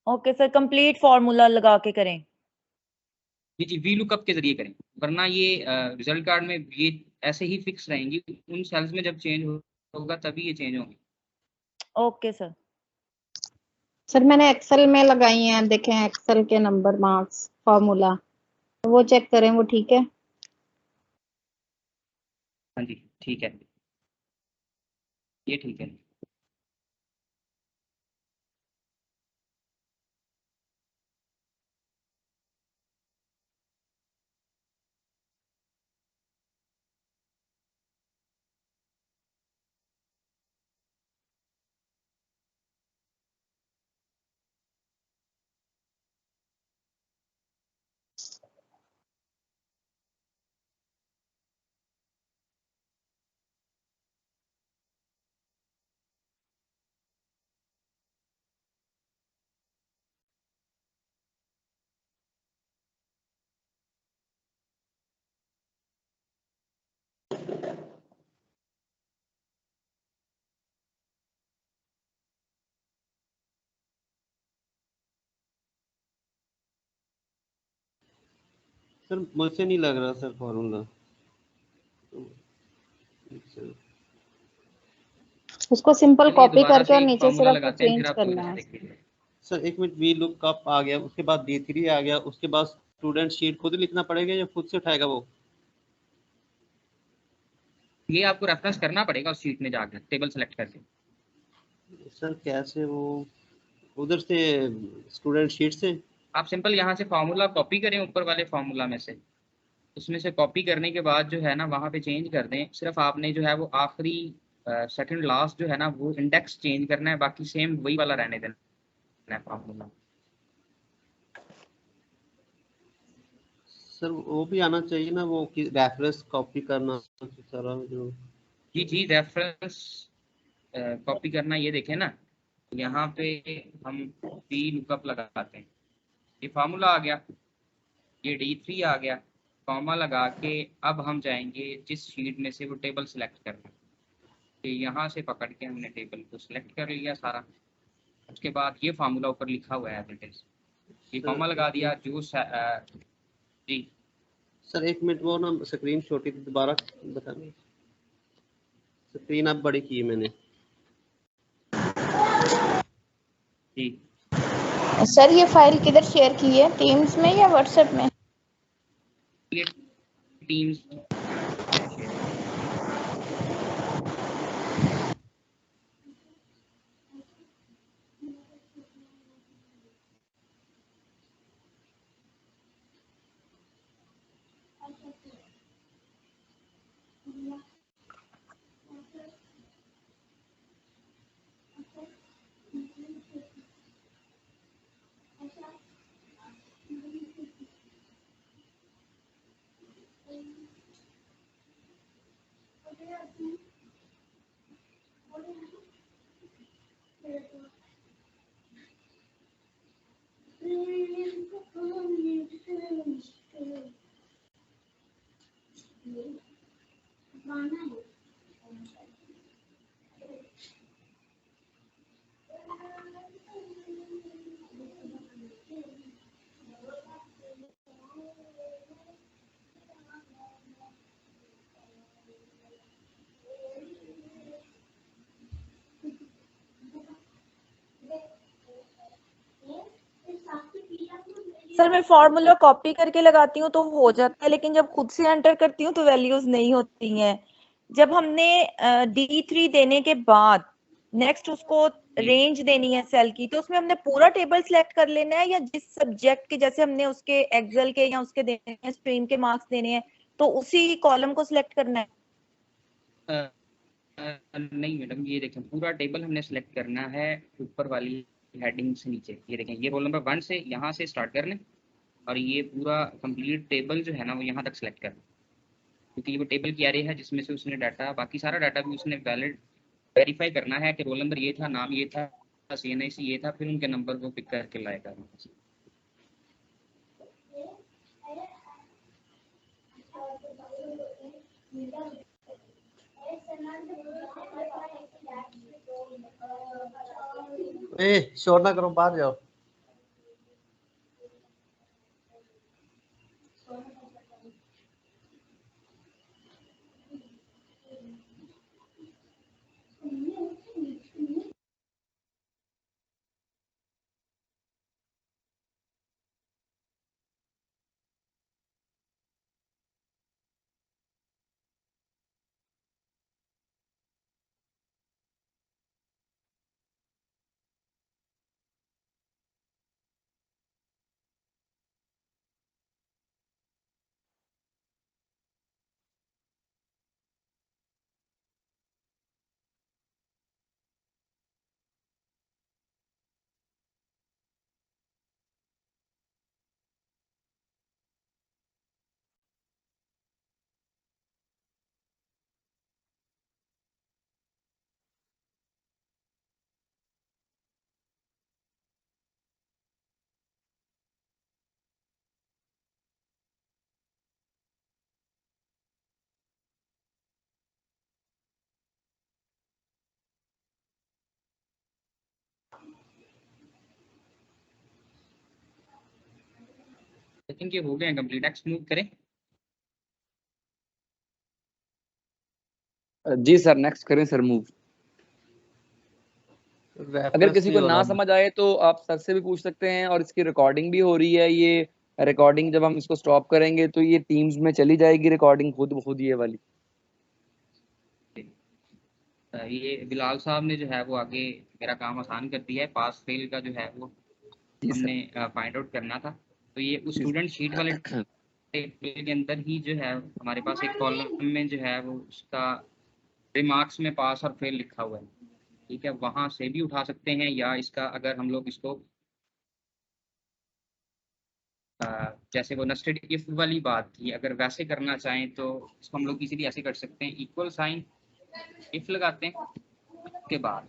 ओके सर कंप्लीट फॉर्मूला लगा के करें। जी वी लुकअप के जरिए करें, वरना ये रिजल्ट कार्ड में ये ऐसे ही फिक्स रहेंगी, उन सेल्स में जब चेंज होगा तभी ये चेंज होंगी। Okay sir. सर मैंने एक्सेल में लगाई हैं, देखें एक्सेल के नंबर मार्क्स फॉर्मूला, वो चेक करें वो ठीक है? हाँ जी ठीक है, ये ठीक है। सर मुझसे नहीं लग रहा सर फॉर्मूला। उसको सिंपल चलिए कॉपी दोबारा करके से और एक नीचे फार्मूला सिर्फ लगाते हैं फिर चेंज आपको करना वजह है। देखिए। सर एक मिनट, वी लुक अप आ गया, उसके बाद D3 आ गया, उसके बाद स्टूडेंट शीट खुद लिखना पड़ेगा या खुद से उठाएगा वो? ये आपको रेफरेंस करना पड़ेगा उस शीट में जाकर टेबल सेलेक्ट करके। सर कैसे वो उधर से स्टूडेंट शीट से? आप सिंपल यहाँ से फार्मूला कॉपी करें ऊपर वाले फार्मूला में से, उसमें से कॉपी करने के बाद जो है ना वहाँ पे चेंज कर दें। सिर्फ आपने जो है वो आखिरी सेकंड लास्ट जो है ना वो इंडेक्स चेंज करना है, बाकी सेम वही वाला रहने देना है फार्मूला। सर वो भी आना चाहिए ना, वो रेफरेंस कॉपी करना सारा जो। जी रेफरेंस कॉपी करना, ये देखें ना यहाँ पे हम वी लुकअप लगाते हैं, ये फार्मूला आ गया, ये D3 आ गया, कॉमा लगा के अब हम जाएंगे जिस शीट में से वो टेबल सेलेक्ट करना है, तो यहाँ से पकड़ के हमने टेबल को सिलेक्ट कर लिया सारा। उसके बाद ये फार्मूला ऊपर लिखा हुआ है डिटेल्स, ये कॉमा लगा दिया जो जी सर 1 मिनट, वो ना स्क्रीन छोटी थी, दोबारा बताना। स्क्रीन अब बड़ी की है मैंने। जी सर ये फाइल किधर शेयर की है, टीम्स में या व्हाट्सएप में? ये टीम्स सर मैं फॉर्मूला कॉपी करके लगाती हूँ तो हो जाता है, लेकिन जब खुद से एंटर करती हूँ तो वैल्यूज नहीं होती हैं। जब हमने D3 देने के बाद नेक्स्ट उसको रेंज देनी है सेल की, तो उसमें हमने पूरा टेबल सिलेक्ट कर लेना है, या जिस सब्जेक्ट के जैसे हमने उसके एक्सेल के या उसके देने हैं स्ट्रीम के मार्क्स देने हैं तो उसी कॉलम को सिलेक्ट करना है? नहीं मैडम, ये देखें पूरा टेबल हमने सेलेक्ट करना है ऊपर वाली हेडिंग से नीचे। ये देखें ये रोल नंबर 1 से यहाँ से स्टार्ट करना और ये पूरा कंप्लीट टेबल जो है ना वो यहाँ तक सेलेक्ट करना, क्योंकि ये वो टेबल की एरे है जिसमें से उसने डाटा, बाकी सारा डाटा भी उसने वैलिड वेरीफाई करना है कि रोल नंबर ये था, नाम ये था, CNIC ये था, फिर उनके नंबर को पिक करके लाएगा। शोर ना करो, बाहर जाओ। लेकिन ये हो गए कंप्लीट। एक्स मूव करें। जी सर नेक्स्ट करें सर मूव। अगर किसी को ना समझ आए तो आप सर से भी पूछ सकते हैं, और इसकी रिकॉर्डिंग भी हो रही है। ये रिकॉर्डिंग जब हम इसको स्टॉप करेंगे तो ये टीम्स में चली जाएगी रिकॉर्डिंग खुद ब खुद, ये वाली। ये बिलाल साहब ने जो है वो आगे मेरा काम आसान कर दिया है। पास फेल का जो है वो हमने फाइंड आउट करना था, तो ये उस स्टूडेंट शीट वाले टेबल के अंदर ही जो है हमारे पास एक कॉलम में जो है वो उसका रिमार्क्स में पास और फेल लिखा हुआ है। ठीक है, वहां से भी उठा सकते हैं, या इसका अगर हम लोग इसको जैसे वो नेस्टेड इफ वाली बात थी, अगर वैसे करना चाहें तो इसको हम लोग इजीली ऐसे कर सकते हैं। इक्वल साइन इफ लगाते हैं, उसके बाद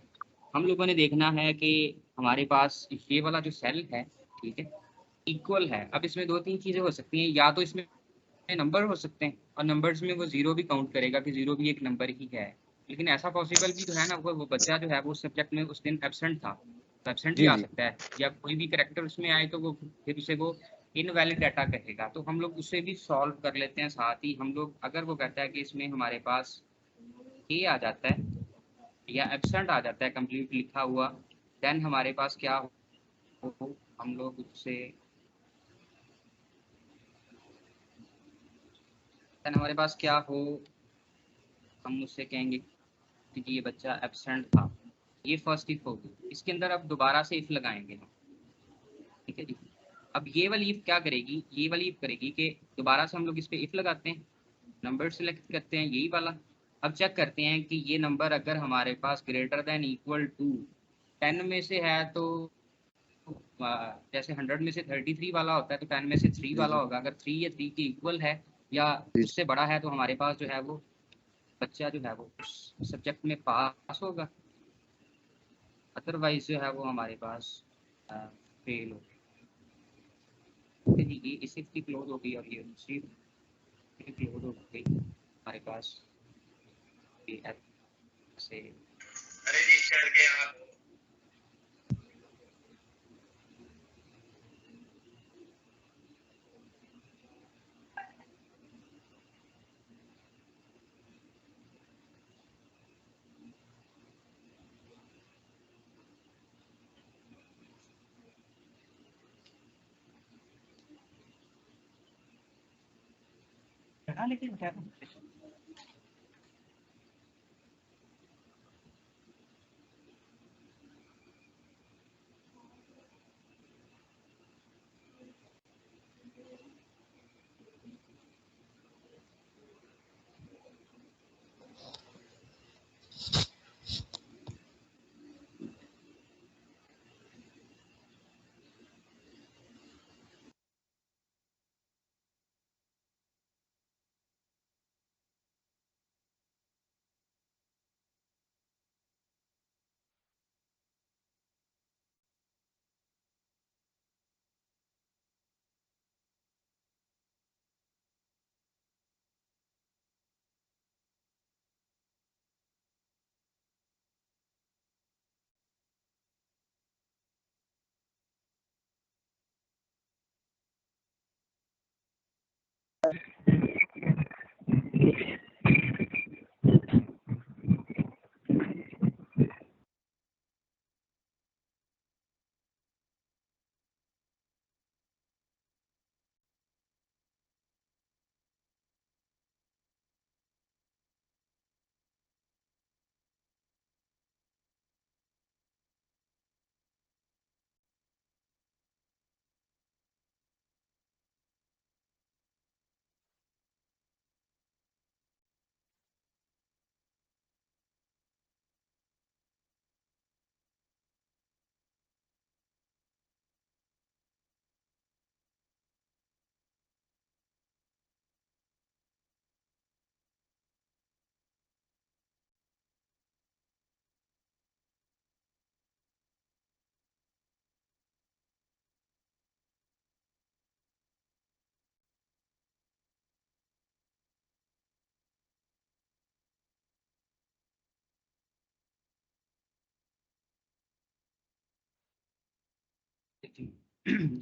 हम लोगों ने देखना है कि हमारे पास ये वाला जो सेल है, ठीक है, इक्वल है। अब इसमें 2-3 चीजें हो सकती हैं, या तो इसमें नंबर हो सकते हैं और नंबर्स में वो जीरो भी काउंट करेगा कि जीरो भी एक नंबर ही है, लेकिन ऐसा पॉसिबल भी तो है ना, वो बच्चा जो है वो सब्जेक्ट में उस दिन एब्सेंट था, तो एब्सेंट भी जी आ जी सकता है, या कोई भी करेक्टर उसमें आए तो वो फिर उसे वो इनवैलिड डाटा कहेगा। तो हम लोग उसे भी सॉल्व कर लेते हैं। साथ ही हम लोग अगर वो कहता है कि इसमें हमारे पास ए आ जाता है या एब्सेंट आ जाता है कंप्लीट लिखा हुआ, देन हमारे पास क्या हो, हम लोग उससे देन हमारे पास क्या हो, हम उससे कहेंगे कि ये बच्चा एब्सेंट था। ये फर्स्ट इफ होगी। इसके अंदर अब दोबारा से इफ लगाएंगे हम, ठीक है जी। अब ये वाली इफ क्या करेगी, ये वाली इफ करेगी कि दोबारा से हम लोग इस पे इफ लगाते हैं, नंबर सेलेक्ट करते हैं यही वाला। अब चेक करते हैं कि ये नंबर अगर हमारे पास ग्रेटर देन इक्वल टू 10 में से है तो जैसे 100 में से 33 वाला होता है तो 10 में से 3 जी वाला जी होगा। अगर 3 या 3 के इक्वल है या जी उससे बड़ा है तो हमारे पास जो है वो बच्चा जो है वो उस सब्जेक्ट में पास होगा, अदरवाइज जो है वो हमारे पास फेल होगा। ये इस इफ की क्लोज हो गई और ये दूसरी क्लोज हो गई हमारे पास ये ऐसे। लेकिन क्या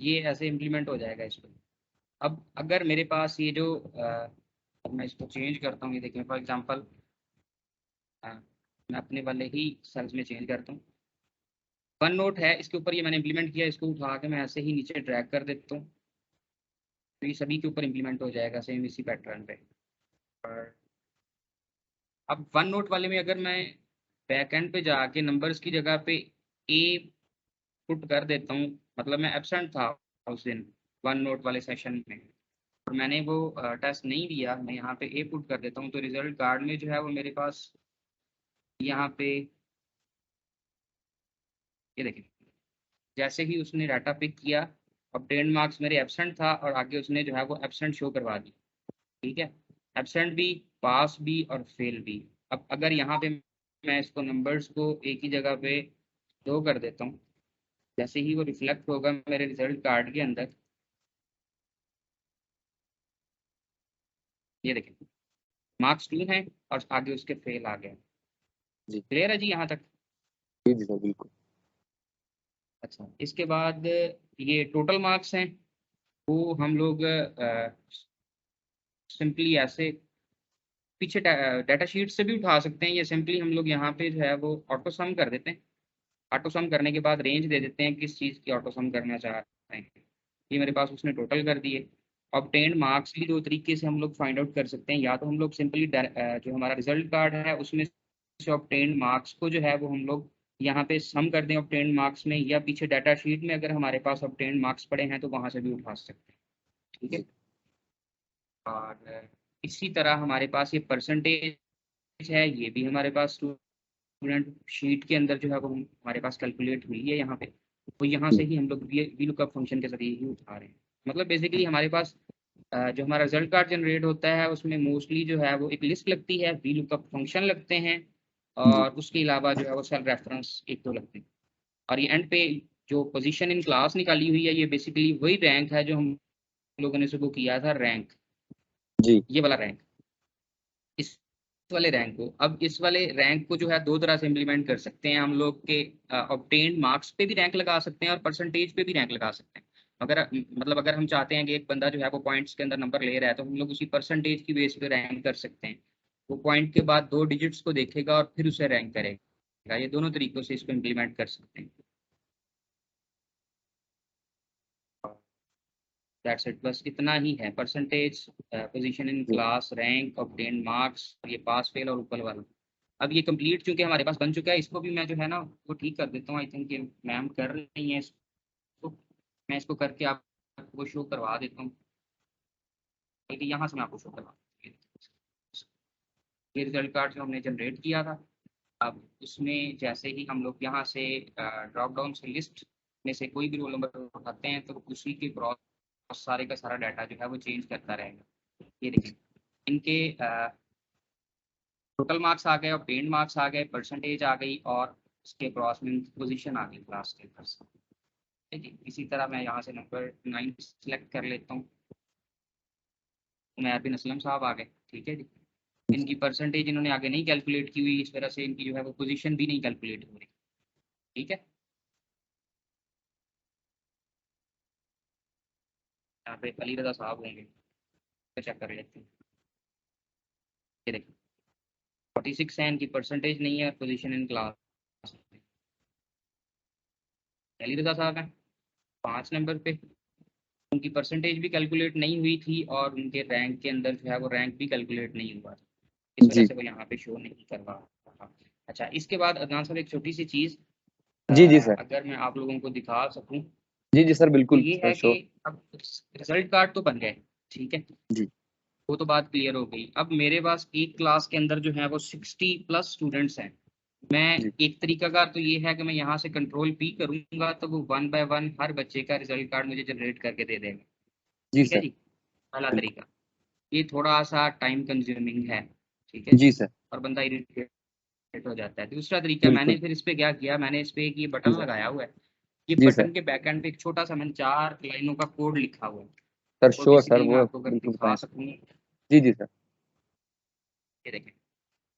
ये ऐसे इम्प्लीमेंट हो जाएगा इसमें। अब अगर मेरे पास ये जो मैं इसको चेंज करता हूँ, ये देखें फॉर एग्जांपल मैं अपने वाले ही सेल्स में चेंज करता हूँ। वन नोट है इसके ऊपर, ये मैंने इम्प्लीमेंट किया, इसको उठा के मैं ऐसे ही नीचे ड्रैग कर देता हूँ तो ये सभी के ऊपर इम्प्लीमेंट हो जाएगा सेम इसी पैटर्न पे। और अब वन नोट वाले में अगर मैं बैक एंड पे जाके नंबर्स की जगह पे ए पुट कर देता हूँ, मतलब मैं एब्सेंट था उस दिन वन नोट वाले सेशन में और मैंने वो टेस्ट नहीं दिया, मैं यहाँ पे ए पुट कर देता हूँ तो रिजल्ट कार्ड में जो है वो मेरे पास यहाँ पे ये देखिए, जैसे ही उसने डाटा पिक किया ऑब्टेन्ड मार्क्स मेरे एब्सेंट था और आगे उसने जो है वो एब्सेंट शो करवा दी। ठीक है, एब्सेंट भी, पास भी और फेल भी। अब अगर यहाँ पे मैं इसको नंबर्स को एक ही जगह पे शो कर देता हूँ, जैसे ही वो रिफ्लेक्ट होगा मेरे रिजल्ट कार्ड के अंदर, ये देखें मार्क्स 2 हैं और आगे उसके फेल आ गया। जी। क्लियर है जी यहाँ तक? जी सर बिल्कुल। अच्छा, इसके बाद ये टोटल मार्क्स हैं, वो हम लोग सिंपली ऐसे पीछे डाटा शीट से भी उठा सकते हैं, या सिंपली हम लोग यहाँ पे जो है वो ऑटो सम कर देते हैं। ऑटो सम करने के बाद रेंज दे देते हैं किस चीज़ की ऑटो सम करना चाह रहे हैं। ये मेरे पास उसने टोटल कर दिए। ऑब्टेन्ड मार्क्स भी 2 तरीके से हम लोग फाइंड आउट कर सकते हैं, या तो हम लोग सिंपली जो हमारा रिजल्ट कार्ड है उसमें से ऑब्टेन्ड मार्क्स को जो है वो हम लोग यहाँ पे सम कर दें ऑब्टेन्ड मार्क्स में, या पीछे डाटा शीट में अगर हमारे पास ऑब्टेन्ड मार्क्स पड़े हैं तो वहाँ से भी उठा सकते हैं। ठीक है, और इसी तरह हमारे पास ये परसेंटेज है, ये भी हमारे पास स्टूडेंट शीट के अंदर जो है वो हमारे पास कैलकुलेट हुई है यहाँ पे, तो यहाँ से ही हम लोग वी लुकअप फंक्शन के जरिए ही उठा रहे हैं। मतलब बेसिकली हमारे पास जो हमारा रिजल्ट कार्ड जनरेट होता है उसमें मोस्टली जो है वो एक लिस्ट लगती है, वी लुकअप फंक्शन लगते हैं, और उसके अलावा जो है वो सेल रेफरेंस 1-2 लगते हैं। और ये एंड पे जो पोजीशन इन क्लास निकाली हुई है, ये बेसिकली वही रैंक है जो हम लोगों ने सुबह किया था, रैंक जी। ये वाला रैंक, इस वाले रैंक को, अब इस वाले रैंक को जो है 2 तरह से इम्प्लीमेंट कर सकते हैं हम लोग के, ऑब्टेन्ड मार्क्स पे भी रैंक लगा सकते हैं और परसेंटेज पे भी रैंक लगा सकते हैं। अगर मतलब अगर हम चाहते हैं कि एक बंदा जो है वो पॉइंट्स के अंदर नंबर ले रहा है, तो हम लोग उसी परसेंटेज की बेस पे रैंक कर सकते हैं। वो पॉइंट के बाद 2 डिजिट्स को देखेगा और फिर उसे रैंक करेगा। ये दोनों तरीकों से इसको इम्प्लीमेंट कर सकते हैं। दैट्स इट, बस इतना ही है। Percentage, position in class, rank, obtained marks, ये पास फेल और ऊपर वाला। अब ये कंप्लीट चूंकि हमारे पास बन चुका है, इसको भी मैं जो है ना वो ठीक कर देता हूँ। आई थिंक ये मैम कर रही है इसको, मैं इसको करके आपको शो करवा देता हूँ। यहाँ से मैं आपको शो करवा, ये रिजल्ट कार्ड जो हमने जनरेट किया था, अब उसमें जैसे ही हम लोग यहाँ से ड्रॉप डाउन से लिस्ट में से कोई भी रोल नंबर उठाते हैं तो उसी के क्रॉस सारे का सारा डाटा जो है वो चेंज करता रहेगा। ये देखिए इनके टोटल मार्क्स आ गए, ऑब्टेन्ड मार्क्स आ गए, परसेंटेज आ गई, और उसके क्रॉस में पोजीशन आ गई क्लास के अंदर से। ठीक है, इसी तरह मैं यहाँ से नंबर 9 सेलेक्ट कर लेता हूँ। उमैर बिन असलम साहब आ गए। ठीक है जी, इनकी परसेंटेज इन्होंने आगे नहीं कैलकुलेट की हुई, इस वजह से इनकी जो है वो पोजीशन भी नहीं कैलकुलेट हो रही। ठीक है, यहाँ पे अली रजा साहब होंगे, चेक कर लेते हैं। ये देखिए 46 है, इनकी परसेंटेज नहीं है, पोजीशन इन क्लास। अली रजा साहब हैं 5 नंबर पे, उनकी परसेंटेज भी कैलकुलेट नहीं हुई थी और उनके रैंक के अंदर जो है वो रैंक भी कैलकुलेट नहीं हुआ, इस वजह से वो यहाँ पे शो नहीं कर रहा। अच्छा, इसके बाद अदनान साहब एक छोटी सी चीज़, जी सर। अगर मैं आप लोगों को दिखा सकूं, जी सर तो बिल्कुल ये है कि अब रिजल्ट कार्ड तो बन गए। ठीक है जी, वो तो बात क्लियर हो गई। अब मेरे पास एक क्लास के अंदर जो है वो 60+ स्टूडेंट्स हैं। मैं एक तरीकाकार तो ये है कि मैं यहाँ से कंट्रोल P करूंगा तो वो 1 बाय 1 हर बच्चे का रिजल्ट कार्ड मुझे जनरेट करके दे देगा। जी ठीक है सर, जी, पहला तरीका। ये थोड़ा सा टाइम कंज्यूमिंग है। ठीक है जी सर, और बंदा इरिटेट हो जाता है। दूसरा तरीका, मैंने बिल्कुल फिर इस पे क्या किया, मैंने इस पे एक ये बटन जी लगाया हुआ है। ये जी सर। बटन के बैक एंड पे एक छोटा सा मैंने 4 लाइनों का कोड लिखा हुआ है। सर तो श्योर सर, बेसिकली मैं वो आपको अगर बिल्कुल दिखा बताएं। सकूँ, जी सर। ये देखें,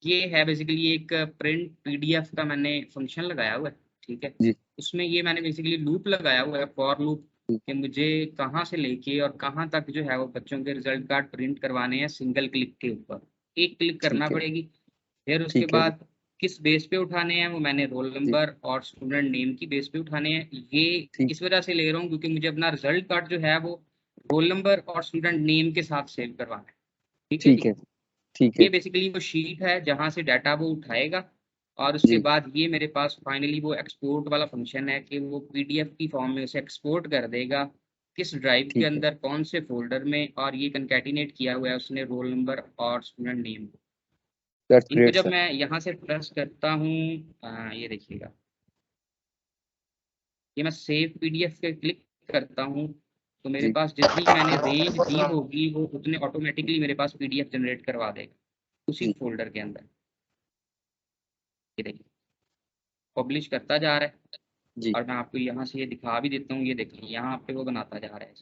ये है बेसिकली एक प्रिंट PDF का मैंने फंक्शन लगाया हुआ है। ठीक है, जी उसमें ये मैंने बेसिकली लूप लगाया हुआ है, फॉर लूप, कि मुझे कहाँ से लेके और कहाँ तक जो है वो बच्चों के रिजल्ट कार्ड प्रिंट करवाने हैं। सिंगल क्लिक के ऊपर एक क्लिक करना ठीक है, पड़ेगी, फिर उसके ठीक है जी बाद किस बेस पे उठाने हैं वो मैंने रोल जी, नंबर और स्टूडेंट नेम की बेस पे उठाने हैं। ये ठीक इस वजह से ले रहा हूँ क्योंकि मुझे अपना रिजल्ट कार्ड जो है वो रोल नंबर और स्टूडेंट नेम के साथ सेव करवाना है। ठीक है ठीक जी, है, ठीक है ये बेसिकली वो शीट है जहाँ से डाटा वो उठाएगा, और उसके जी, बाद ये मेरे पास फाइनली वो एक्सपोर्ट वाला फंक्शन है कि वो PDF की फॉर्म में उसे एक्सपोर्ट कर देगा, किस ड्राइव के ठीक है। अंदर कौन से फोल्डर में, और ये कंकैटिनेट किया हुआ है उसने रोल नंबर और स्टूडेंट नेम। दैट्स इनको ग्रेट जब सर। मैं यहाँ से प्रेस करता हूँ, ये देखिएगा, ये मैं सेव PDF पे क्लिक करता हूँ, तो मेरे जी पास जितनी मैंने रेंज दी होगी वो उतने ऑटोमेटिकली मेरे पास PDF जनरेट करवा देगा उसी जी फोल्डर के अंदर। ये देखिए पब्लिश करता जा रहा है, जी और मैं आपको यहाँ से ये दिखा भी देता हूँ। ये देखिए यहाँ पे वो बनाता जा रहा है।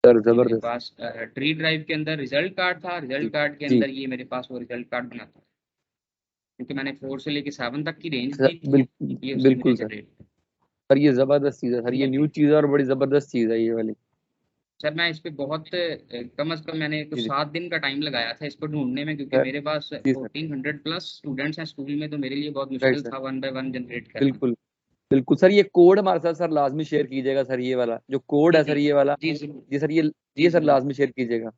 सर मेरे जबरदस्त। पास ट्री ड्राइव के अंदर रिजल्ट कार्ड था, रिजल्ट कार्ड के जी अंदर ये मेरे पास वो रिजल्ट कार्ड बना था, क्योंकि मैंने 4 से लेके 7 तक की रेंज सर, दी थी, ये उसने बिल्कुल मुझे सर। जनरेट किया। सर ये जबरदस्त चीज़ है सर, ये न्यू चीज़ है और बड़ी जबरदस्त चीज़ है ये वाली। सर मैं इस पे बहुत कम से कम मैंने कुछ जी 7 दिन का टाइम लगाया था इसको ढूंढने में, क्योंकि सर। मेरे पास जी सर। 1400 प्लस स्टूडेंट्स हैं स्कूल में, तो मेरे लिए बहुत राइट मुश्किल सर। था 1 बाय 1 जनरेट करना। बिल्कुल बिल्कुल सर, ये कोड हमारे साथ सर लाजमी शेयर कीजिएगा सर, ये वाला जो कोड जी है सर जी ये वाला। जी जरूर, जी सर, जी ये सर जरूर, लाजमी शेयर कीजिएगा।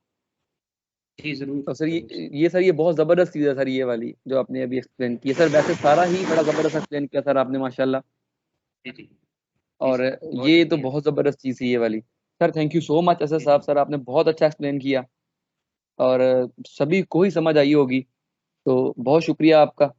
जी जरूर और सर जरूर। ये सर ये बहुत जबरदस्त चीज़ है सर, ये वाली जो आपने अभी एक्सप्लेन की है सर। वैसे सारा ही बड़ा जबरदस्त एक्सप्लेन किया सर आपने, माशाल्लाह। जी जी जी और सर, बहुत ये तो शुक्रिया। बहुत जबरदस्त चीज़ है ये वाली। Sir thank you so much Asad ji साहब, जी सर आपने बहुत अच्छा एक्सप्लेन किया और सभी को ही समझ आई होगी, तो बहुत शुक्रिया आपका।